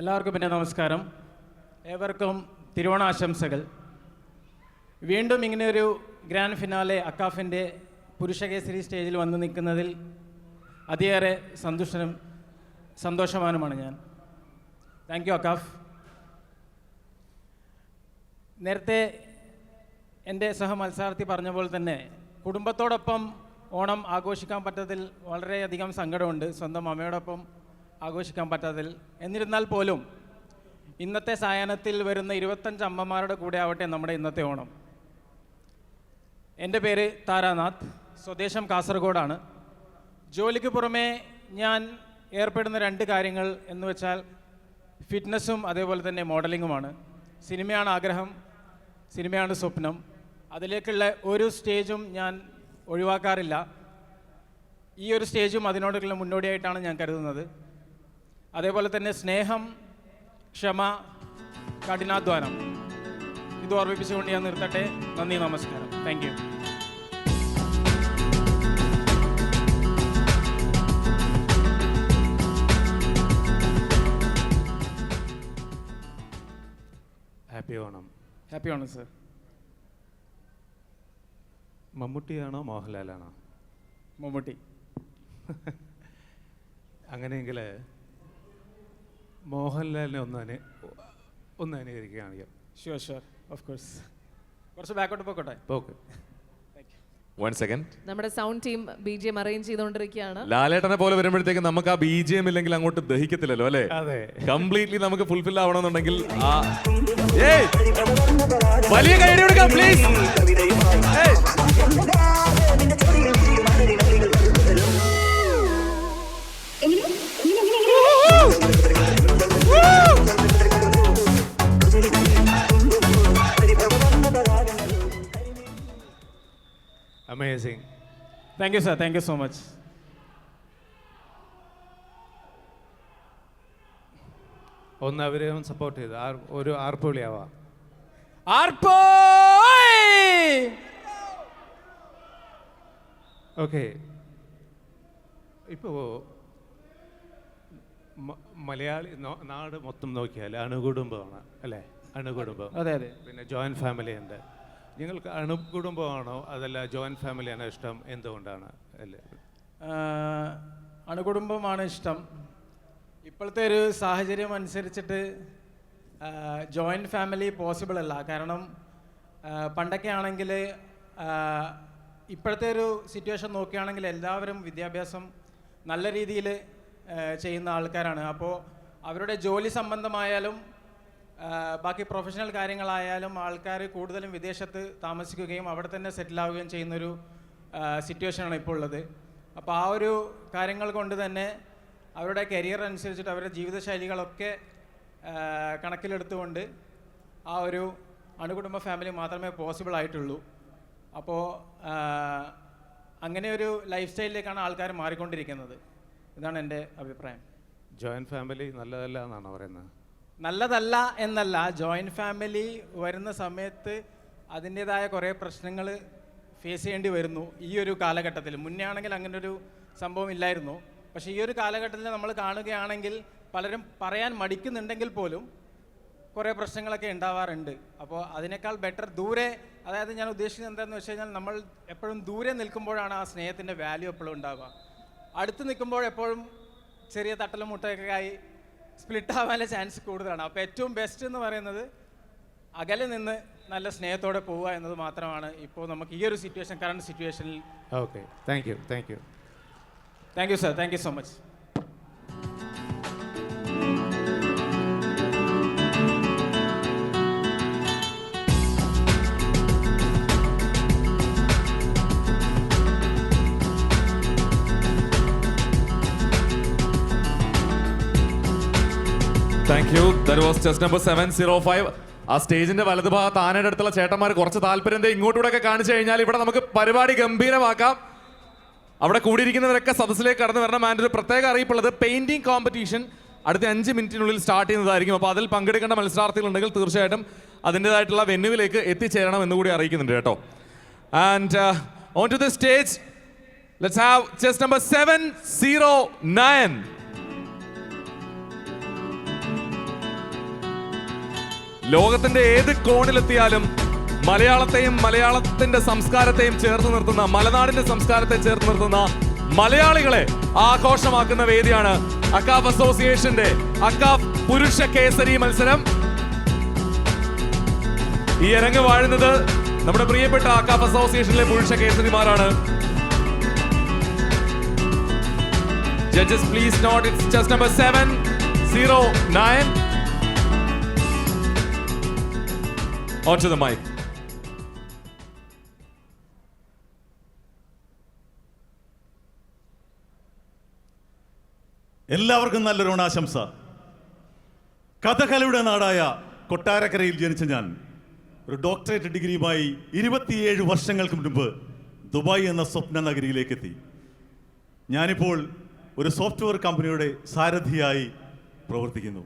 എല്ലാവർക്കും പിന്നെ നമസ്കാരം. ഏവർക്കും തിരുവോണാശംസകൾ. വീണ്ടും ഇങ്ങനെയൊരു ഗ്രാൻഡ് ഫിനാലെ അക്കാഫിൻ്റെ പുരുഷ കേസരി സ്റ്റേജിൽ വന്ന് നിൽക്കുന്നതിൽ അതിയേറെ സന്തോഷവാനുമാണ് ഞാൻ. Thank you AKCAF. നേരത്തെ എൻ്റെ സഹമത്സരാർത്ഥി പറഞ്ഞ പോലെ തന്നെ കുടുംബത്തോടൊപ്പം ഓണം ആഘോഷിക്കാൻ പറ്റതിൽ വളരെയധികം സങ്കടമുണ്ട്, സ്വന്തം അമ്മയോടൊപ്പം ആഘോഷിക്കാൻ പറ്റാത്തതിൽ. എന്നിരുന്നാൽ പോലും ഇന്നത്തെ സായാഹ്നത്തിൽ വരുന്ന 25 അമ്മമാരുടെ കൂടെ ആവട്ടെ നമ്മുടെ ഇന്നത്തെ ഓണം. എൻ്റെ പേര് താരാനാഥ്, സ്വദേശം കാസർഗോഡാണ്. ജോലിക്ക് പുറമേ ഞാൻ ഏർപ്പെടുന്ന 2 കാര്യങ്ങൾ എന്ന് വെച്ചാൽ ഫിറ്റ്നസ്സും അതേപോലെ തന്നെ മോഡലിങ്ങുമാണ്. സിനിമയാണ് ആഗ്രഹം, സിനിമയാണ് സ്വപ്നം. അതിലേക്കുള്ള ഒരു സ്റ്റേജും ഞാൻ ഒഴിവാക്കാറില്ല. ഈ ഒരു സ്റ്റേജും അതിനോടുള്ള മുന്നോടിയായിട്ടാണ് ഞാൻ കരുതുന്നത്. അതേപോലെ തന്നെ സ്നേഹം, ക്ഷമ, കഠിനാധ്വാനം, ഇത് ഓർമ്മിപ്പിച്ചുകൊണ്ട് ഞാൻ നിർത്തട്ടെ. നന്ദി, നമസ്കാരം. Thank you. Happy Onam. Happy Onam sir. മമ്മൂട്ടിയാണോ മോഹൻലാലാണോ? മമ്മൂട്ടി. അങ്ങനെയെങ്കിൽ മോഹൻലാലിനെ ഒന്ന് അനുകരിക്കുകയാണ്. Sure sure, of course. കുറച്ച് ബാക്കോട്ട് പോയിക്കോട്ടെ. ഓക്കെ. One second. നമ്മുടെ സൗണ്ട് ടീം BGM അറേഞ്ച് ചെയ്തുകൊണ്ടിരിക്കുകയാണ്. ലാലേട്ടനെ പോലെ വരുമ്പോഴത്തേക്ക് നമുക്ക് ആ BGM ഇല്ലെങ്കിൽ അങ്ങോട്ട് ദഹിക്കത്തില്ലല്ലോ അല്ലേ? അതെ. കംപ്ലീറ്റ്ലി നമുക്ക് ഫുൾഫിൽ ആവണമെന്നുണ്ടെങ്കിൽ വലിയ കൈയടി കൊടുക്കാം please. Amazing. Thank you sir, thank you so much. ഒന്ന് അവരെ സപ്പോർട്ട് ചെയ്ത് ഒരു ആർപ്പുവിളിയാവാ. ഓക്കെ. ഇപ്പോൾ മലയാളി നാട് മൊത്തം നോക്കിയാൽ അണുകുടുംബമാണ് അല്ലേ? അണുകുടുംബം. അതെ അതെ. പിന്നെ ജോയിൻറ്റ് ഫാമിലി ഉണ്ട്. നിങ്ങൾക്ക് അണുകുടുംബമാണോ അതല്ല ജോയിൻറ്റ് ഫാമിലിയാണോ ഇഷ്ടം? എന്തുകൊണ്ടാണ്? അല്ലേ, അണുകുടുംബമാണ് ഇഷ്ടം. ഇപ്പോഴത്തെ ഒരു സാഹചര്യം അനുസരിച്ചിട്ട് ജോയിൻറ്റ് ഫാമിലി പോസിബിൾ അല്ല. കാരണം പണ്ടൊക്കെ ആണെങ്കിൽ ഇപ്പോഴത്തെ ഒരു സിറ്റുവേഷൻ നോക്കുകയാണെങ്കിൽ എല്ലാവരും വിദ്യാഭ്യാസം നല്ല രീതിയിൽ ചെയ്യുന്ന ആൾക്കാരാണ്. അപ്പോൾ അവരുടെ ജോലി സംബന്ധമായാലും ബാക്കി പ്രൊഫഷണൽ കാര്യങ്ങളായാലും ആൾക്കാർ കൂടുതലും വിദേശത്ത് താമസിക്കുകയും അവിടെ തന്നെ സെറ്റിലാവുകയും ചെയ്യുന്നൊരു സിറ്റുവേഷനാണ് ഇപ്പോൾ ഉള്ളത്. അപ്പോൾ ആ ഒരു കാര്യങ്ങൾ കൊണ്ട് തന്നെ അവരുടെ കരിയർ അനുസരിച്ചിട്ട് അവരുടെ ജീവിതശൈലികളൊക്കെ കണക്കിലെടുത്തുകൊണ്ട് ആ ഒരു അണുകുടുംബ ഫാമിലി മാത്രമേ പോസിബിൾ ആയിട്ടുള്ളൂ. അപ്പോൾ അങ്ങനെ ഒരു ലൈഫ് സ്റ്റൈലിലേക്കാണ് ആൾക്കാർ മാറിക്കൊണ്ടിരിക്കുന്നത്. ഇതാണ് എൻ്റെ അഭിപ്രായം. ജോയിൻറ്റ് ഫാമിലി നല്ലതല്ല എന്നാണോ പറയുന്നത്? നല്ലതല്ല എന്നല്ല, ജോയിൻറ്റ് ഫാമിലി വരുന്ന സമയത്ത് അതിൻ്റേതായ കുറേ പ്രശ്നങ്ങൾ ഫേസ് ചെയ്യേണ്ടി വരുന്നു ഈ ഒരു കാലഘട്ടത്തിൽ. മുന്നേ ആണെങ്കിൽ അങ്ങനെ ഒരു സംഭവം ഇല്ലായിരുന്നു. പക്ഷേ ഈ ഒരു കാലഘട്ടത്തിൽ നമ്മൾ കാണുകയാണെങ്കിൽ പലരും പറയാൻ മടിക്കുന്നുണ്ടെങ്കിൽ പോലും കുറേ പ്രശ്നങ്ങളൊക്കെ ഉണ്ടാവാറുണ്ട്. അപ്പോൾ അതിനേക്കാൾ ബെറ്റർ ദൂരെ, അതായത് ഞാൻ ഉദ്ദേശിക്കുന്നത് എന്താണെന്ന് വെച്ച് കഴിഞ്ഞാൽ നമ്മൾ എപ്പോഴും ദൂരെ നിൽക്കുമ്പോഴാണ് ആ സ്നേഹത്തിൻ്റെ വാല്യൂ എപ്പോഴും ഉണ്ടാവുക. അടുത്ത് നിൽക്കുമ്പോൾ എപ്പോഴും ചെറിയ തട്ടലും മുട്ടയൊക്കെ ആയി സ്പ്ലിറ്റ് ആവാനുള്ള ചാൻസ് കൂടുതലാണ്. അപ്പോൾ ഏറ്റവും ബെസ്റ്റ് എന്ന് പറയുന്നത് അകലെ നിന്ന് നല്ല സ്നേഹത്തോടെ പോവുക എന്നത് മാത്രമാണ് ഇപ്പോൾ നമുക്ക് ഈ ഒരു സിറ്റുവേഷൻ, കറണ്ട് സിറ്റുവേഷനിൽ. Okay, thank you. Thank you. Thank you sir, thank you so much. Thank you. That was chess number 705. ആ സ്റ്റേജിന്റെ വലതുഭാഗത്ത് ആനയുടെ അടുത്തുള്ള ചേട്ടന്മാർ കുറച്ച് താല്പര്യം ഇങ്ങോട്ടൂടെ ഒക്കെ കാണിച്ചു കഴിഞ്ഞാൽ ഇവിടെ നമുക്ക് പരിപാടി ഗംഭീരമാക്കാം. അവിടെ കൂടിയിരിക്കുന്നവരൊക്കെ സദസ്സിലേക്ക് കടന്നു വരണം. ആൻഡ് ഒരു പ്രത്യേക അറിയിപ്പുള്ളത്, പെയിന്റിംഗ് കോമ്പറ്റീഷൻ അടുത്ത 5 മിനിറ്റിനുള്ളിൽ സ്റ്റാർട്ട് ചെയ്യുന്നതായിരിക്കും. അപ്പോൾ അതിൽ പങ്കെടുക്കേണ്ട മത്സരാർത്ഥികളുണ്ടെങ്കിൽ തീർച്ചയായിട്ടും അതിൻ്റെതായിട്ടുള്ള വെന്യൂവിലേക്ക് എത്തിച്ചേരണം എന്നുകൂടി അറിയിക്കുന്നുണ്ട് കേട്ടോ. And on to the stage let's have chest number 709. ലോകത്തിന്റെ ഏത് കോണിലെത്തിയാലും മലയാളത്തെയും മലയാളത്തിന്റെ സംസ്കാരത്തെയും ചേർത്ത് നിർത്തുന്ന, മലനാടിന്റെ സംസ്കാരത്തെ ചേർത്ത് നിർത്തുന്ന മലയാളികളെ ആഘോഷമാക്കുന്ന വേദിയാണ് അക്കാഫ് അസോസിയേഷന്റെ അക്കാഫ് പുരുഷ കേസരി മത്സരം. ഈ അരങ്ങ് വാഴുന്നത് നമ്മുടെ പ്രിയപ്പെട്ട അക്കാഫ് അസോസിയേഷനിലെ പുരുഷ കേസരിമാരാണ്. Judges please note, it's chest number 709. On to the mic. എല്ലാവർക്കും നല്ലൊരു ഓണാശംസ. കഥകളിയുടെ നാടായ കൊട്ടാരക്കരയിൽ ജനിച്ച ഞാൻ ഒരു ഡോക്ടറേറ്റ് ഡിഗ്രിയുമായി 27 വർഷങ്ങൾക്ക് മുൻപ് ദുബായ് എന്ന സ്വപ്ന നഗരിയിലേക്ക് എത്തി. ഞാനിപ്പോൾ ഒരു സോഫ്റ്റ്വെയർ കമ്പനിയുടെ സാരഥിയായി പ്രവർത്തിക്കുന്നു.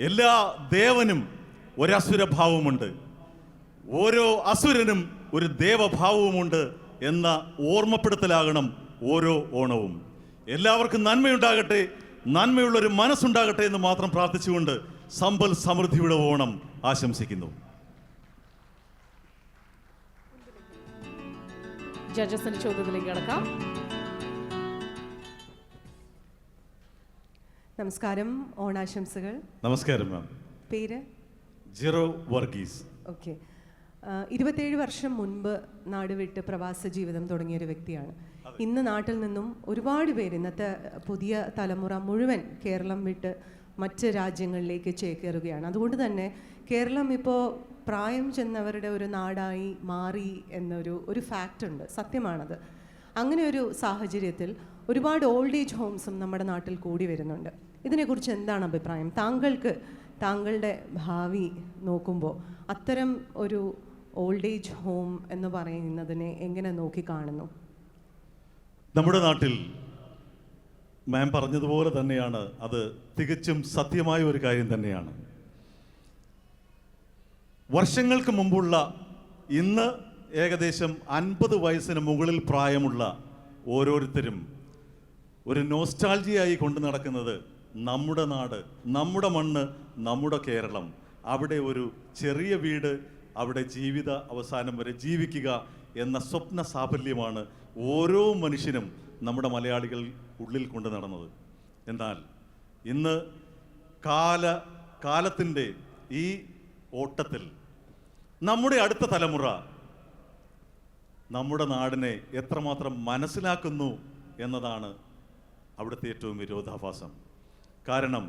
എല്ലാ ദേവനും ഒരസുരഭാവമുണ്ട്, ഓരോ അസുരനും ഒരു ദേവഭാവവുമുണ്ട് എന്ന ഓർമ്മപ്പെടുത്തലാകണം ഓരോ ഓണവും. എല്ലാവർക്കും നന്മയുണ്ടാകട്ടെ, നന്മയുള്ളൊരു മനസ്സുണ്ടാകട്ടെ എന്ന് മാത്രം പ്രാർത്ഥിച്ചുകൊണ്ട് സമ്പൽ സമൃദ്ധിയുടെ ഓണം ആശംസിക്കുന്നു. ജഡ്ജസിന്റെ ചോദ്യത്തിലേക്ക് കടക്കാം. നമസ്കാരം, ഓണാശംസകൾ. നമസ്കാരം മാം. പേര്? ജിറോ വർഗീസ്. ഓക്കെ. 27 വർഷം മുൻപ് നാട് വിട്ട് പ്രവാസ ജീവിതം തുടങ്ങിയൊരു വ്യക്തിയാണ്. ഇന്ന് നാട്ടിൽ നിന്നും ഒരുപാട് പേര്, ഇന്നത്തെ പുതിയ തലമുറ മുഴുവൻ കേരളം വിട്ട് മറ്റ് രാജ്യങ്ങളിലേക്ക് ചേക്കേറുകയാണ്. അതുകൊണ്ട് തന്നെ കേരളം ഇപ്പോൾ പ്രായം ചെന്നവരുടെ ഒരു നാടായി മാറി എന്നൊരു ഫാക്റ്റ് ഉണ്ട്, സത്യമാണത്. അങ്ങനെ ഒരു സാഹചര്യത്തിൽ ഒരുപാട് ഓൾഡ് ഏജ് ഹോംസും നമ്മുടെ നാട്ടിൽ കൂടി വരുന്നുണ്ട്. ഇതിനെക്കുറിച്ച് എന്താണ് അഭിപ്രായം? താങ്കളുടെ ഭാവി നോക്കുമ്പോൾ അത്തരം ഒരു ഓൾഡ് ഏജ് ഹോം എന്ന് പറയുന്നതിനെ എങ്ങനെ നോക്കിക്കാണുന്നു? നമ്മുടെ നാട്ടിൽ മാം പറഞ്ഞതുപോലെ തന്നെയാണ്, അത് തികച്ചും സത്യമായ ഒരു കാര്യം തന്നെയാണ്. വർഷങ്ങൾക്ക് മുമ്പുള്ള ഇന്ന് ഏകദേശം 50 വയസ്സിന് മുകളിൽ പ്രായമുള്ള ഓരോരുത്തരും ഒരു നോസ്റ്റാൾജിയായി കൊണ്ടു നടക്കുന്നത് നമ്മുടെ നാട്, നമ്മുടെ മണ്ണ്, നമ്മുടെ കേരളം. അവിടെ ഒരു ചെറിയ വീട്, അവിടെ ജീവിത അവസാനം വരെ ജീവിക്കുക എന്ന സ്വപ്ന സാഫല്യമാണ് ഓരോ മനുഷ്യനും നമ്മുടെ മലയാളികൾ ഉള്ളിൽ കൊണ്ട് നടന്നത്. എന്നാൽ ഇന്ന് കാലത്തിൻ്റെ ഈ ഓട്ടത്തിൽ നമ്മുടെ അടുത്ത തലമുറ നമ്മുടെ നാടിനെ എത്രമാത്രം മനസ്സിലാക്കുന്നു എന്നതാണ് അവിടുത്തെ ഏറ്റവും വിരോധാഭാസം. കാരണം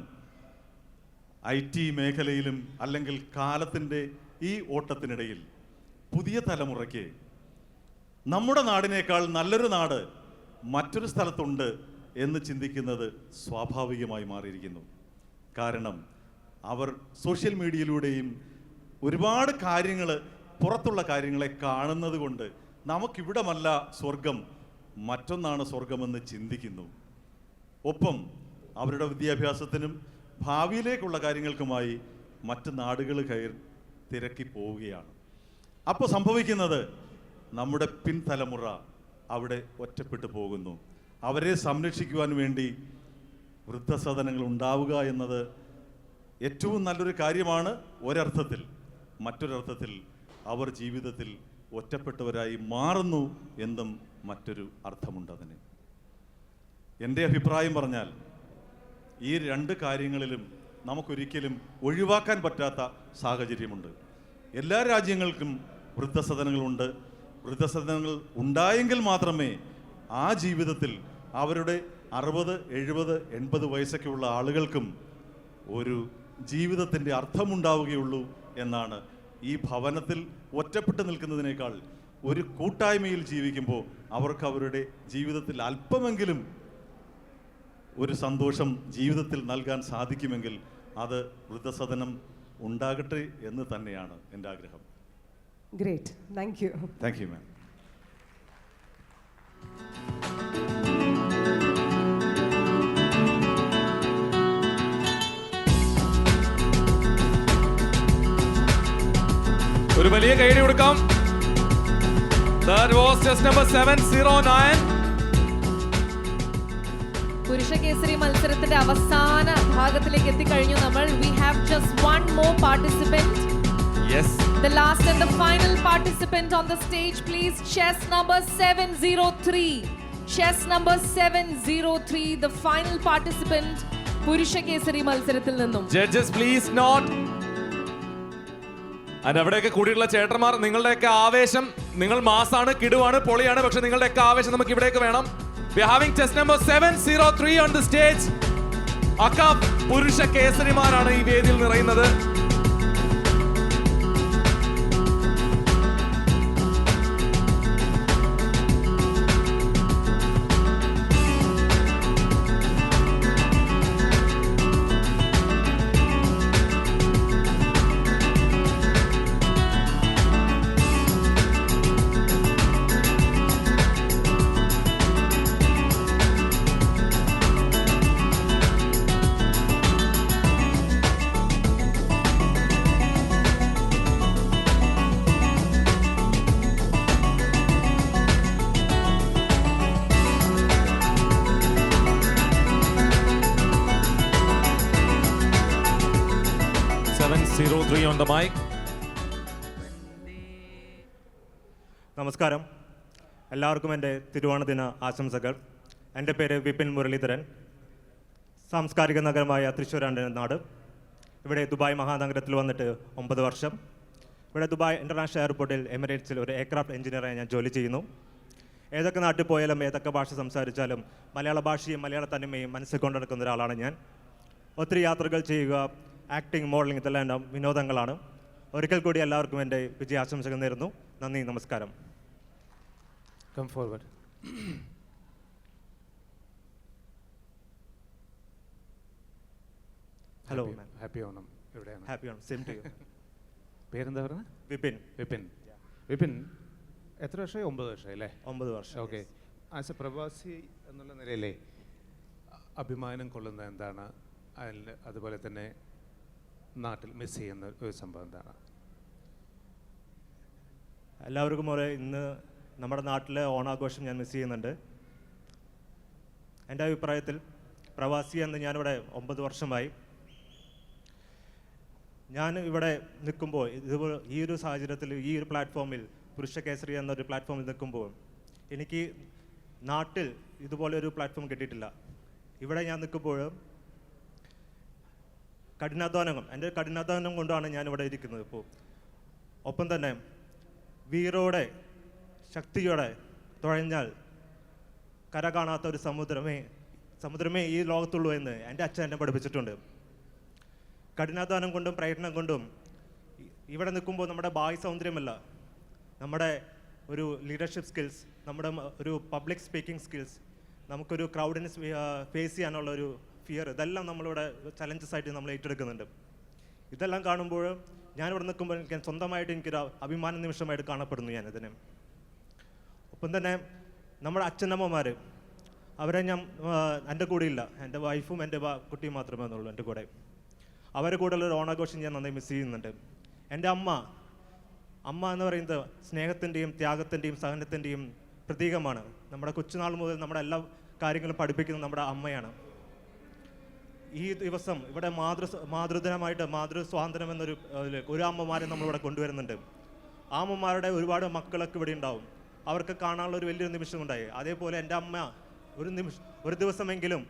IT മേഖലയിലും അല്ലെങ്കിൽ കാലത്തിൻ്റെ ഈ ഓട്ടത്തിനിടയിൽ പുതിയ തലമുറയ്ക്ക് നമ്മുടെ നാടിനേക്കാൾ നല്ലൊരു നാട് മറ്റൊരു സ്ഥലത്തുണ്ട് എന്ന് ചിന്തിക്കുന്നത് സ്വാഭാവികമായി മാറിയിരിക്കുന്നു. കാരണം അവർ സോഷ്യൽ മീഡിയയിലൂടെയും ഒരുപാട് കാര്യങ്ങൾ, പുറത്തുള്ള കാര്യങ്ങളെ കാണുന്നത് കൊണ്ട് നമുക്കിവിടമല്ല സ്വർഗം, മറ്റൊന്നാണ് സ്വർഗമെന്ന് ചിന്തിക്കുന്നു. ഒപ്പം അവരുടെ വിദ്യാഭ്യാസത്തിനും ഭാവിയിലേക്കുള്ള കാര്യങ്ങൾക്കുമായി മറ്റ് നാടുകൾ തിരക്കി പോവുകയാണ്. അപ്പോൾ സംഭവിക്കുന്നത് നമ്മുടെ പിൻതലമുറ അവിടെ ഒറ്റപ്പെട്ടു പോകുന്നു. അവരെ സംരക്ഷിക്കുവാൻ വേണ്ടി വൃദ്ധസദനങ്ങൾ ഉണ്ടാവുക എന്നത് ഏറ്റവും നല്ലൊരു കാര്യമാണ് ഒരർത്ഥത്തിൽ. മറ്റൊരർത്ഥത്തിൽ അവർ ജീവിതത്തിൽ ഒറ്റപ്പെട്ടവരായി മാറുന്നു എന്നും മറ്റൊരു അർത്ഥമുണ്ട് അതിന്. എൻ്റെ അഭിപ്രായം പറഞ്ഞാൽ ഈ രണ്ട് കാര്യങ്ങളിലും നമുക്കൊരിക്കലും ഒഴിവാക്കാൻ പറ്റാത്ത സാഹചര്യമുണ്ട്. എല്ലാ രാജ്യങ്ങൾക്കും വൃദ്ധസദനങ്ങളുണ്ട്. വൃദ്ധസദനങ്ങൾ ഉണ്ടായെങ്കിൽ മാത്രമേ ആ ജീവിതത്തിൽ അവരുടെ 60, 70, 80 വയസ്സൊക്കെയുള്ള ആളുകൾക്കും ഒരു ജീവിതത്തിൻ്റെ അർത്ഥമുണ്ടാവുകയുള്ളൂ എന്നാണ്. ഈ ഭവനത്തിൽ ഒറ്റപ്പെട്ട് നിൽക്കുന്നതിനേക്കാൾ ഒരു കൂട്ടായ്മയിൽ ജീവിക്കുമ്പോൾ അവർക്ക് അവരുടെ ജീവിതത്തിൽ അല്പമെങ്കിലും ഒരു സന്തോഷം ജീവിതത്തിൽ നൽകാൻ സാധിക്കുമെങ്കിൽ അത് വൃദ്ധസദനം ഉണ്ടാകട്ടെ എന്ന് തന്നെയാണ് എൻ്റെ ആഗ്രഹം. Great, thank you. Thank you ma'am. ഒരു വലിയ കൈയടി കൊടുക്കാം. That was just number 709. പുരുഷ കേസരി മത്സരത്തിന്റെ അവസാന ഭാഗത്തിലേക്ക് എത്തിക്കഴിഞ്ഞു നമ്മൾ. We have just one more participant. Yes. The last and the final participant on the stage, please. Chess number 703. Chess number 703, the final participant. പുരുഷ കേസരി മത്സരത്തിൽ നിന്നും. Judges, please note. അവിടെയൊക്കെ കൂടിയുള്ള ചേട്ടന്മാർ, നിങ്ങളുടെയൊക്കെ ആവേശം, നിങ്ങൾ മാസാണ്, കിടുവാണ്, പൊളിയാണ്, പക്ഷെ നിങ്ങളുടെയൊക്കെ ആവേശം നമുക്ക് ഇവിടേക്ക് വേണം. We are having chess number 703 on the stage. അക്ക പുരുഷ കേസരിമാരാണ് ഈ വേദിയിൽ നിറയുന്നത്. On the mic. നമസ്കാരം, എല്ലാവർക്കും എൻ്റെ തിരുവോണദിന ആശംസകൾ. എൻ്റെ പേര് വിപിൻ മുരളീധരൻ. സാംസ്കാരിക നഗരമായ തൃശ്ശൂരാണ് നാട്. ഇവിടെ ദുബായ് മഹാനഗരത്തിൽ വന്നിട്ട് 9 വർഷം. ഇവിടെ ദുബായ് ഇൻ്റർനാഷണൽ എയർപോർട്ടിൽ എമിറേറ്റ്സിൽ ഒരു എയർക്രാഫ്റ്റ് എഞ്ചിനീയറായി ഞാൻ ജോലി ചെയ്യുന്നു. ഏതൊക്കെ നാട്ടിൽ പോയാലും ഏതൊക്കെ ഭാഷ സംസാരിച്ചാലും മലയാള ഭാഷയും മലയാള തനിമയും മനസ്സിൽ കൊണ്ടെടുക്കുന്ന ഒരാളാണ് ഞാൻ. ഒത്തിരി യാത്രകൾ ചെയ്യുക, ആക്ടിങ്, മോഡലിംഗ് ഇതെല്ലാം വിനോദങ്ങളാണ്. ഒരിക്കൽ കൂടി എല്ലാവർക്കും എൻ്റെ വിജയാശംസകൾ നേരുന്നു. നന്ദി, നമസ്കാരം. Come forward. Hello, happy Onam. എവിടെയാണ്? Happy Onam. Same to you. പേരെന്താ പറഞ്ഞത്? വിപിൻ. വിപിൻ. വിപിൻ എത്ര വർഷമായി? 9 വർഷമായി അല്ലേ? 9 വർഷം. ഓക്കെ. ആസ് എ പ്രവാസി എന്നുള്ള നിലയിലെ അഭിമാനം കൊള്ളുന്ന എന്താണ്? അതുപോലെ തന്നെ നാട്ടിൽ മിസ് ചെയ്യുന്ന ഒരു സംഭവം എന്താണ്? എല്ലാവർക്കും ഒരേ ഇന്ന് നമ്മുടെ നാട്ടിലെ ഓണാഘോഷം ഞാൻ മിസ് ചെയ്യുന്നുണ്ട്. എൻ്റെ അഭിപ്രായത്തിൽ പ്രവാസി എന്ന് ഞാനിവിടെ 9 വർഷമായി. ഞാൻ ഇവിടെ നിൽക്കുമ്പോൾ ഇതുപോലെ ഈ ഒരു സാഹചര്യത്തിൽ ഈ ഒരു പ്ലാറ്റ്ഫോമിൽ പുരുഷ കേസരി എന്നൊരു പ്ലാറ്റ്ഫോമിൽ നിൽക്കുമ്പോൾ എനിക്ക് നാട്ടിൽ ഇതുപോലെ ഒരു പ്ലാറ്റ്ഫോം കിട്ടിയിട്ടില്ല. ഇവിടെ ഞാൻ നിൽക്കുമ്പോൾ എൻ്റെ കഠിനാധ്വാനം കൊണ്ടാണ് ഞാൻ ഇവിടെ ഇരിക്കുന്നത്. ഇപ്പോൾ ഒപ്പം തന്നെ വീരോടെ ശക്തിയോടെ തുഴഞ്ഞാൽ കര കാണാത്ത ഒരു സമുദ്രമേ ഈ ലോകത്തുള്ളൂ എന്ന് എൻ്റെ അച്ഛൻ എന്നെ പഠിപ്പിച്ചിട്ടുണ്ട്. കഠിനാധ്വാനം കൊണ്ടും പ്രയത്നം കൊണ്ടും ഇവിടെ നിൽക്കുമ്പോൾ നമ്മുടെ ബാഹ്യ സൗന്ദര്യമല്ല, നമ്മുടെ ഒരു ലീഡർഷിപ്പ് സ്കിൽസ്, നമ്മുടെ ഒരു പബ്ലിക് സ്പീക്കിംഗ് സ്കിൽസ്, നമുക്കൊരു ക്രൗഡിനെ ഫേസ് ചെയ്യാനുള്ള ഒരു ഫിയർ, ഇതെല്ലാം നമ്മളിവിടെ ചലഞ്ചസ് ആയിട്ട് നമ്മൾ ഏറ്റെടുക്കുന്നുണ്ട്. ഇതെല്ലാം കാണുമ്പോൾ ഞാനിവിടെ നിൽക്കുമ്പോൾ എനിക്ക് സ്വന്തമായിട്ട് എനിക്കൊരു അഭിമാന നിമിഷമായിട്ട് കാണപ്പെടുന്നു ഞാനിതിന്. ഒപ്പം തന്നെ നമ്മുടെ അച്ഛനമ്മമാർ, അവരെ ഞാൻ എൻ്റെ കൂടെ ഇല്ല, എൻ്റെ വൈഫും എൻ്റെ കുട്ടിയും മാത്രമേ ഉള്ളൂ എൻ്റെ കൂടെ. അവരുടെ കൂടെയുള്ള ഒരു ഓണാഘോഷം ഞാൻ നന്നായി മിസ് ചെയ്യുന്നുണ്ട്. എൻ്റെ അമ്മ എന്ന് പറയുന്നത് സ്നേഹത്തിൻ്റെയും ത്യാഗത്തിൻ്റെയും സഹനത്തിൻ്റെയും പ്രതീകമാണ്. നമ്മുടെ കൊച്ചുനാൾ മുതൽ നമ്മുടെ എല്ലാ കാര്യങ്ങളും പഠിപ്പിക്കുന്നത് നമ്മുടെ അമ്മയാണ്. ഈ ദിവസം ഇവിടെ മാതൃദിനമായിട്ട് മാതൃസ്വാതന്ത്ര്യം എന്നൊരു ഒരു അമ്മമാരെ നമ്മളിവിടെ കൊണ്ടുവരുന്നുണ്ട്. ആ അമ്മമാരുടെ ഒരുപാട് മക്കളൊക്കെ ഇവിടെ ഉണ്ടാവും. അവർക്ക് കാണാനുള്ള ഒരു വലിയൊരു നിമിഷം ഉണ്ടായി. അതേപോലെ എൻ്റെ അമ്മ ഒരു ദിവസമെങ്കിലും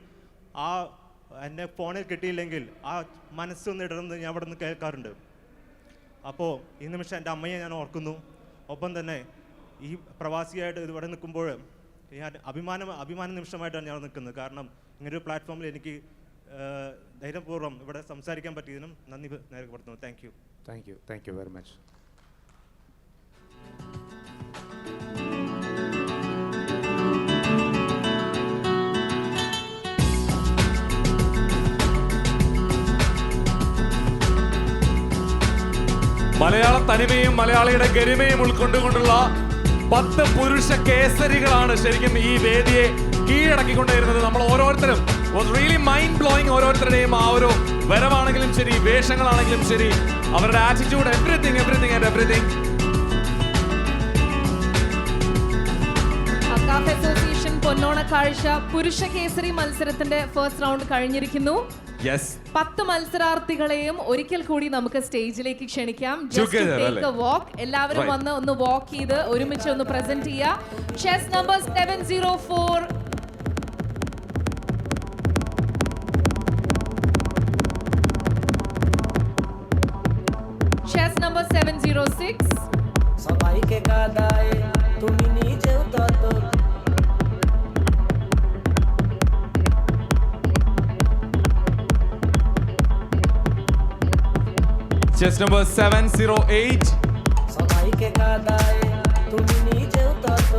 എന്നെ ഫോണിൽ കിട്ടിയില്ലെങ്കിൽ ആ മനസ്സൊന്ന് ഇടർന്ന് ഞാൻ അവിടെ നിന്ന് കേൾക്കാറുണ്ട്. അപ്പോൾ ഈ നിമിഷം എൻ്റെ അമ്മയെ ഞാൻ ഓർക്കുന്നു. ഒപ്പം തന്നെ ഈ പ്രവാസിയായിട്ട് ഇവിടെ നിൽക്കുമ്പോൾ ഞാൻ അഭിമാന നിമിഷമായിട്ടാണ് ഞാൻ നിൽക്കുന്നത്. കാരണം ഇങ്ങനൊരു പ്ലാറ്റ്ഫോമിൽ എനിക്ക് ധൈര്യപൂർവ്വം ഇവിടെ സംസാരിക്കാൻ പറ്റിയതിനും നന്ദി രേഖപ്പെടുത്തുന്നു. Thank you very much. മലയാള തനിമയും മലയാളിയുടെ ഗരിമയും ഉൾക്കൊണ്ടുകൊണ്ടുള്ള 10 പുരുഷ കേസരികളാണ് ശരിക്കും ഈ വേദിയെ കീഴടക്കിക്കൊണ്ടിരുന്നത്. നമ്മൾ ഓരോരുത്തരും വാസ് റിയലി മൈൻഡ് ബ്ലോയിങ്. ഓരോരുത്തരുടെയും ആ ഒരു വരവാണെങ്കിലും ശരി, വേഷങ്ങളാണെങ്കിലും ശരി, അവരുടെ ആറ്റിറ്റ്യൂഡ്, എവറിത്തിങ്. അക്കാഫ് അസോസിയേഷൻ പൊന്നോണ കാഴ്ച പുരുഷ കേസരി മത്സരത്തിന്റെ ഫസ്റ്റ് റൗണ്ട് കഴിഞ്ഞിരിക്കുന്നു. 10 മത്സരാർത്ഥികളെയും ഒരിക്കൽ കൂടി നമുക്ക് സ്റ്റേജിലേക്ക് ക്ഷണിക്കാം. എല്ലാവരും വന്ന് ഒന്ന് വാക്ക് ചെയ്ത് ഒരുമിച്ച് ഒന്ന് പ്രസന്റ് ചെയ്യാം. Chess number 704, chess number 706. সবাইকে কাঁদায় তুমি নিজেও তত Chess number 708. সবাইকে কাঁদায় তুমি নিজেও তত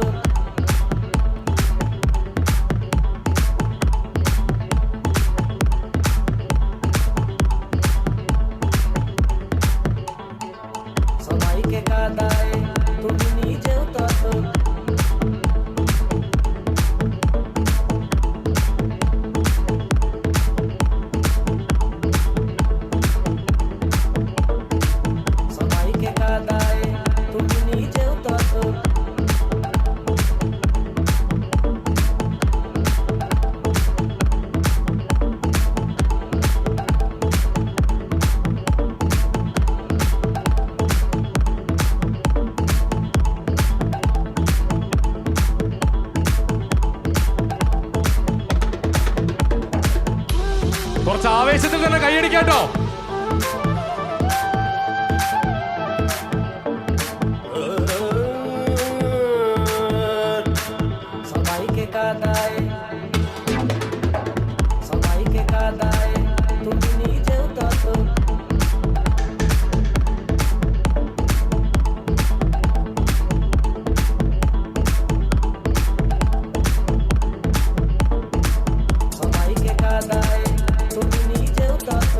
সবাইকে কাঁদায় তুমি নিজেও তত সবাইকে কাঁদায় তুমি নিজেও তত കുറച്ച് ആവേശത്തിൽ തന്നെ കൈയടിക്കാട്ടോ. সবাইকে কাঁদায় সবাইকে কাঁদায় তুমি নিজেও তত সবাইকে কাঁদায় তুমি নিজেও তত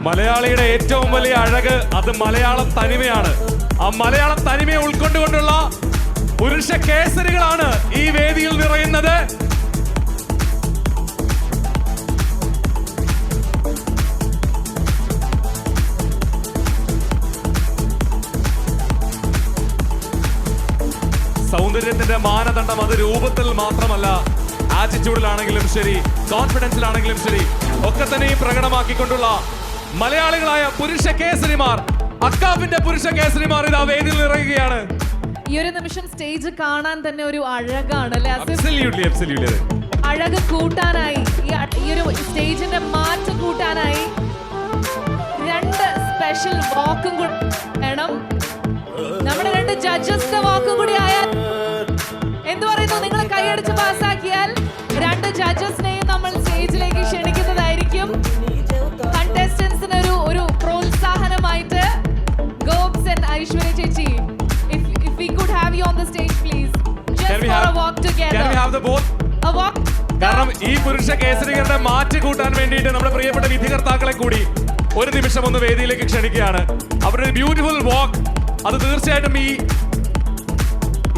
മലയാളിയുടെ ഏറ്റവും വലിയ അഴക് അത് മലയാള തനിമയാണ്. ആ മലയാള തനിമയെ ഉൾക്കൊണ്ടുകൊണ്ടുള്ള പുരുഷ കേസരികളാണ് ഈ വേദിയിൽ നിറയുന്നത്. സൗന്ദര്യത്തിന്റെ മാനദണ്ഡം അത് രൂപത്തിൽ മാത്രമല്ല, ആറ്റിറ്റ്യൂഡിലാണെങ്കിലും ശരി, കോൺഫിഡൻസിലാണെങ്കിലും ശരി, ഒക്കെ തന്നെ പ്രകടമാക്കിക്കൊണ്ടുള്ള മലയാളികളായ പുരുഷ കേസരിമാർ, അക്കാഫിന്റെ പുരുഷ കേസരിമാർ ഇതാ വേദിയിൽ ഇറങ്ങുകയാണ്. ഈ ഒരു നിമിഷം സ്റ്റേജ് കാണാൻ തന്നെ ഒരു അഴകാണ് അല്ലേ? അഴക് കൂട്ടാനായി, ഈ ഒരു സ്റ്റേജിന്റെ മാറ്റം കൂട്ടാനായി 2 സ്പെഷ്യൽ വാക്കും കൂടി വേണം. നമ്മുടെ 2 ജഡ്ജസിന്റെ വാക്കും കൂടി ആയാൽ എന്ത് പറയുന്നു? നിങ്ങൾ കൈയടിച്ച് പാസ്സാക്കിയാൽ 2 ജഡ്ജസിനെയും നമ്മൾ സ്റ്റേജിലേക്ക് ക്ഷണിക്കുന്നതായിരിക്കും. കണ്ടസ്റ്റന്റ്സിന് ഒരു പ്രോത്സാഹനമായിട്ട് ഗോബ്സ് ആൻഡ് ഐശ്വര്യ ചേച്ചി, if we could have you on the stage please, just for a walk together. Can we have the both? A walk. കാരണം ഈ പുരുഷ കേസരികളുടെ മാറ്റ് കൂട്ടാൻ വേണ്ടിയിട്ട് നമ്മുടെ പ്രിയപ്പെട്ട വിധികർത്താക്കളെ കൂടി ഒരു നിമിഷം ഒന്ന് വേദിയിലേക്ക് ക്ഷണിക്കുകയാണ്. അവരുടെ ബ്യൂട്ടിഫുൾ വാക്ക് അത് തീർച്ചയായിട്ടും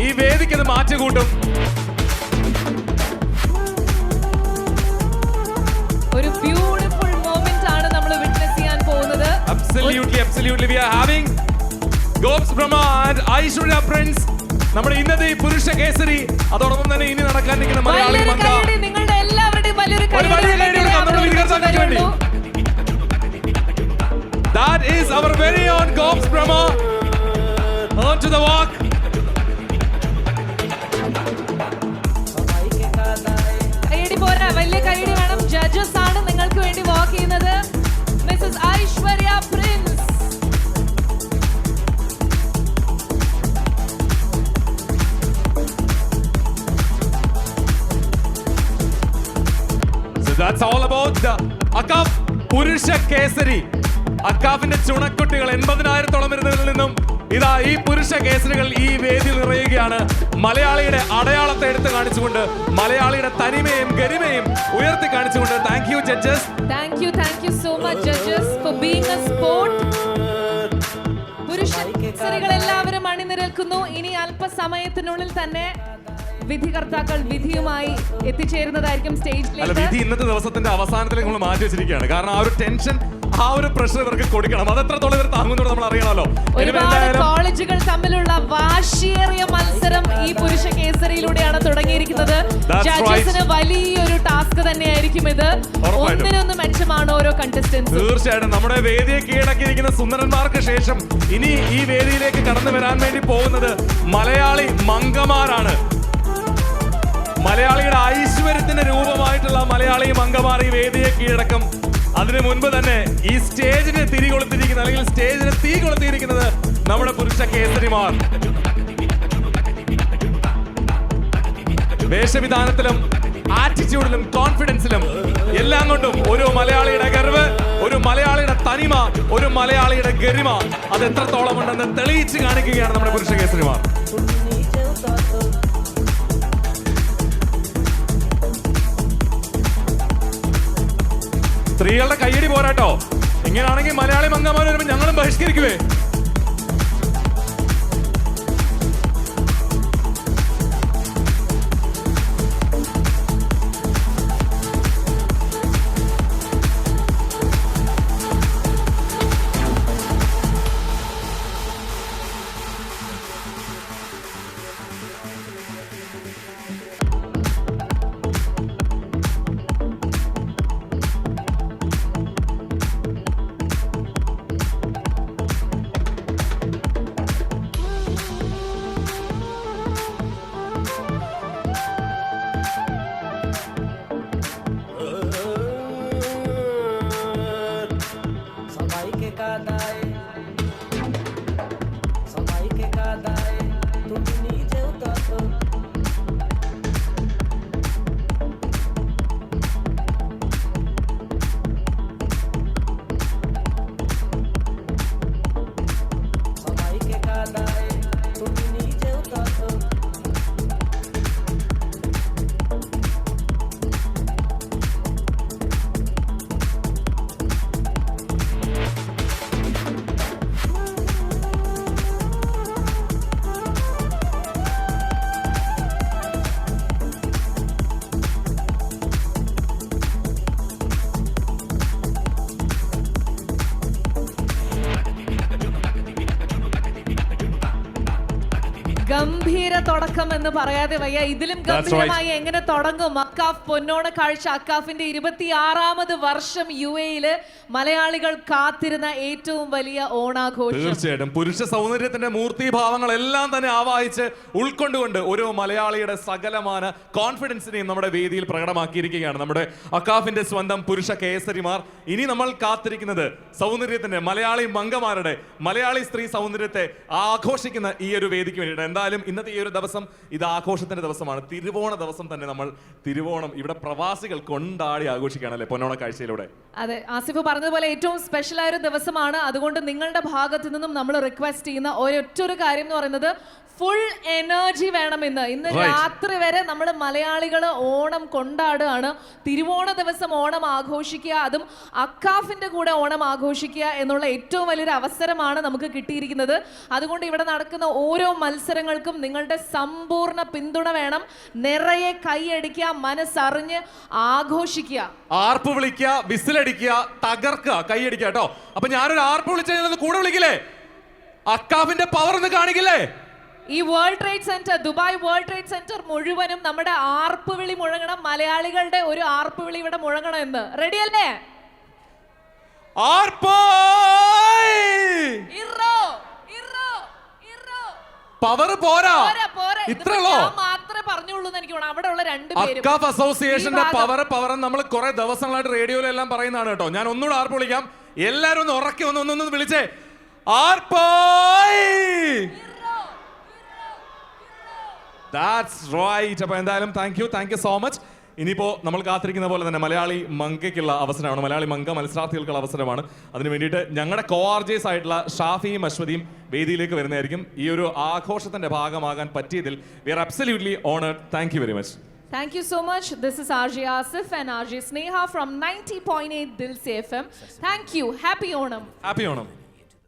ഈ വേദിക്ക് അത് മാറ്റ് കൂട്ടും. ഒരു ബ്യൂട്ടിഫുൾ മൊമെന്റ് ആണ് നമ്മൾ വിറ്റ്നസ് ചെയ്യാൻ പോകുന്നത്. Absolutely we are having Gobs Brahma and Aishwarya Prince, നമ്മുടെ ഇന്നത്തെ ഈ പുരുഷ കേസരി. അതോടൊപ്പം തന്നെ ഇനി നടക്കാൻ നിൽക്കുന്ന മലയാളി മംഗ. നിങ്ങളുടെ എല്ലാവരുടെയും വലിയൊരു That is our very own Gobs Brahma. On to the walk. കൈയടി പോരാ, വലിയ കൈയടി വേണം. ജഡ്ജസ് ആണ് നിങ്ങൾക്ക് വേണ്ടി വാക്ക് ചെയ്യുന്നത്. Mrs Aishwarya Prince. So that's all about the Akaf പുരുഷ കേസരി. അക്കാഫിന്റെ ചുണക്കുട്ടികൾ 80,000-ഓളം വരുന്നതിൽ നിന്നും ഇതാ ഈ പുരുഷ കേസരികൾ ഈ വേദിയിൽ നിറയുകയാണ്. മലയാളിയുടെ അടയാളത്തെ എടുത്തു കാണിച്ചുകൊണ്ട്, മലയാളിയുടെ തനിമയും ഗരിമയും ഉയർത്തി കാണിച്ചുകൊണ്ട്. Thank you judges. Thank you so much judges for being A sport. പുരുഷ കേസരികൾ എല്ലാവരും അണിനിരക്കുന്നു. ഇനി അല്പസമയത്തിനുള്ളിൽ തന്നെ വിധികർത്താക്കൾ വിധിയുമായി എത്തിച്ചേരുന്നതായിരിക്കും സ്റ്റേജിലേക്ക്. വിധി ഇന്നത്തെ ദിവസത്തിന്റെ അവസാനത്തിലേക്ക് നമ്മൾ മാറ്റി വെച്ചിരിക്കുകയാണ്. കാരണം ആ ഒരു ടെൻഷൻ, ആ ഒരു പ്രഷർ ഇവർക്ക് കൊടുക്കണം. അത് എത്രത്തോളം ഇവർ താങ്ങുന്നുണ്ട് നമ്മൾ അറിയണമല്ലോ. ഒരുപാട് കോളേജുകൾ തമ്മിലുള്ള വാശിയേറിയ മത്സരം ഈ പുരുഷ കേസരിയിലൂടെയാണ് തുടങ്ങിയിരിക്കുന്നത്. ജഡ്ജസിന് വലിയൊരു ടാസ്ക് തന്നെയായിരിക്കും ഇത്. ഒന്നിനൊന്ന് മെച്ചമാണ് ഓരോ കണ്ടസ്റ്റന്റ്സും. തീർച്ചയായിട്ടും നമ്മുടെ വേദിയെ കീഴടക്കിയിരിക്കുന്ന സുന്ദരന്മാർക്ക് ശേഷം ഇനി ഈ വേദിയിലേക്ക് കടന്നു വരാൻ വേണ്ടി പോകുന്നത് മലയാളി മംഗമാരാണ്. മലയാളിയുടെ ഐശ്വര്യത്തിന്റെ രൂപമായിട്ടുള്ള മലയാളി മംഗമാർ ഈ വേദിയെ കീഴടക്കും. അതിനു മുൻപ് തന്നെ ഈ സ്റ്റേജിന് തിരികൊളുത്തിരിക്കുന്ന, അല്ലെങ്കിൽ സ്റ്റേജിന് തീ കൊളുത്തിയിരിക്കുന്നത് നമ്മുടെ പുരുഷ കേസരിമാർ. വേഷവിധാനത്തിലും ആറ്റിറ്റ്യൂഡിലും കോൺഫിഡൻസിലും എല്ലാം കൊണ്ടും ഒരു മലയാളിയുടെ ഗർവ്, ഒരു മലയാളിയുടെ തനിമ, ഒരു മലയാളിയുടെ ഗരിമ അത് എത്രത്തോളം ഉണ്ടെന്ന് തെളിയിച്ച് കാണിക്കുകയാണ് നമ്മുടെ പുരുഷ കേസരിമാർ. സ്ത്രീകളുടെ കയ്യടി പോരാട്ടോ. ഇങ്ങനെയാണെങ്കിൽ മലയാളി മംഗമാർ വരുമ്പോൾ ഞങ്ങളും ബഹിഷ്കരിക്കുവേ. എങ്ങനെ തുടക്കം എന്ന് പറയാതെ വയ്യ. ഇതിലും ഗംഭീരമായി എങ്ങനെ തുടങ്ങും? അക്കാഫ് പൊന്നോണ കാഴ്ച അക്കാഫിന്റെ 26ാമത് വർഷം UAE-ല് മലയാളികൾ കാത്തിരുന്ന ഏറ്റവും വലിയ ഓണാഘോഷം. തീർച്ചയായിട്ടും പുരുഷ സൗന്ദര്യത്തിന്റെ മൂർത്തിഭാവങ്ങളെല്ലാം തന്നെ ആവാഹിച്ച് ഉൾക്കൊണ്ടുകൊണ്ട് ഓരോ മലയാളിയുടെ സകലമാന കോൺഫിഡൻസിനെയും നമ്മുടെ വേദിയിൽ പ്രകടമാക്കിയിരിക്കുകയാണ് നമ്മുടെ അക്കാഫിന്റെ സ്വന്തം പുരുഷ കേസരിമാർ. ഇനി നമ്മൾ കാത്തിരിക്കുന്നത് സൗന്ദര്യത്തിന്റെ മലയാളി മംഗമാരുടെ മലയാളി സ്ത്രീ സൗന്ദര്യത്തെ ആഘോഷിക്കുന്ന ഈ ഒരു വേദിക്ക് വേണ്ടിയിട്ട്. എന്തായാലും ഇന്നത്തെ ഈ ഒരു ദിവസം ഇത് ആഘോഷത്തിന്റെ ദിവസമാണ്. തിരുവോണ ദിവസം തന്നെ നമ്മൾ തിരുവോണം ഇവിടെ പ്രവാസികൾ കൊണ്ടാടി ആഘോഷിക്കുകയാണല്ലേ പൊന്നോണ കാഴ്ചയിലൂടെ. അതെ, ആസിഫ് പറഞ്ഞതുപോലെ ഏറ്റവും സ്പെഷ്യൽ ആയ ഒരു ദിവസമാണ്. അതുകൊണ്ട് നിങ്ങളുടെ ഭാഗത്തു നിന്നും നമ്മൾ റിക്വസ്റ്റ് ചെയ്യുന്ന ഒരൊറ്റൊരു കാര്യം എന്ന് പറയുന്നത് ഫുൾ എനർജി വേണമെന്ന്. ഇന്ന് രാത്രി വരെ നമ്മൾ മലയാളികൾ ഓണം കൊണ്ടാടുകയാണ്. തിരുവോണ ദിവസം ഓണം ആഘോഷിക്കുക, അതും അക്കാഫിന്റെ കൂടെ ഓണം ആഘോഷിക്കുക എന്നുള്ള ഏറ്റവും വലിയൊരു അവസരമാണ് നമുക്ക് കിട്ടിയിരിക്കുന്നത്. അതുകൊണ്ട് ഇവിടെ നടക്കുന്ന ഓരോ മത്സരങ്ങൾക്കും നിങ്ങളുടെ സമ്പൂർണ്ണ പിന്തുണ വേണം. നിറയെ കൈയടിക്കുക, മനസ്സറിഞ്ഞ് ആഘോഷിക്കുക, ആർപ്പ് വിളിക്കുക, വിസിലടിക്കുക, തകർക്കുക, കൈയടിക്കുക കേട്ടോ. അപ്പൊ ഞാനൊരു ആർപ്പ് വിളിച്ച കൂടെ വിളിക്കില്ലേ? അക്കാഫിന്റെ പവർ ഒന്ന് കാണിക്കില്ലേ? ഈ world trade centre, Dubai world trade centre മുഴുവനും നമ്മുടെ ആർപ്പ് വിളി മുഴങ്ങണം. മലയാളികളുടെ ഒരു ആർപ്പ് വിളി ഇവിടെ മുഴങ്ങണം എന്ന്. റെഡി അല്ലേ? പവർ പോരാ, ഇത്രയുള്ളോ? മാത്രമേ പറഞ്ഞുള്ളൂ എന്ന് എനിക്ക് തോന്നുന്നു. അവിടെ ഉള്ള രണ്ടുപേരും അക്കാഫ് അസോസിയേഷന്റെ പവർ നമ്മൾ കുറെ ദിവസങ്ങളായിട്ട് റേഡിയോയിലെല്ലാം പറയുന്നതാണ് കേട്ടോ. ഞാൻ ഒന്നുകൂടെ ആർപ്പ് വിളിക്കാം. എല്ലാരും ഒന്ന് ഉറക്കി ഒന്ന് വിളിച്ചേ. That's right. അപ്പോൾ എന്തായാലും താങ്ക് യു സോ മച്ച്. ഇനിയിപ്പോൾ നമ്മൾ കാത്തിരിക്കുന്ന പോലെ തന്നെ മലയാളി മങ്കയ്ക്കുള്ള അവസരമാണ്, മലയാളി മങ്ക മത്സരാർത്ഥികൾക്കുള്ള അവസരമാണ്. അതിന് വേണ്ടിയിട്ട് ഞങ്ങളുടെ കോആർജേഴ്സ് ആയിട്ടുള്ള ഷാഫിയും അശ്വതിയും വേദിയിലേക്ക് വരുന്നതായിരിക്കും. ഈ ഒരു ആഘോഷത്തിന്റെ ഭാഗമാകാൻ പറ്റിയതിൽ we are absolutely honored. Thank you very much. Thank you so much. This is RJ Asif and RJ Sneha from 90.8 Dil Se FM. Thank you. Happy Onam. Happy Onam.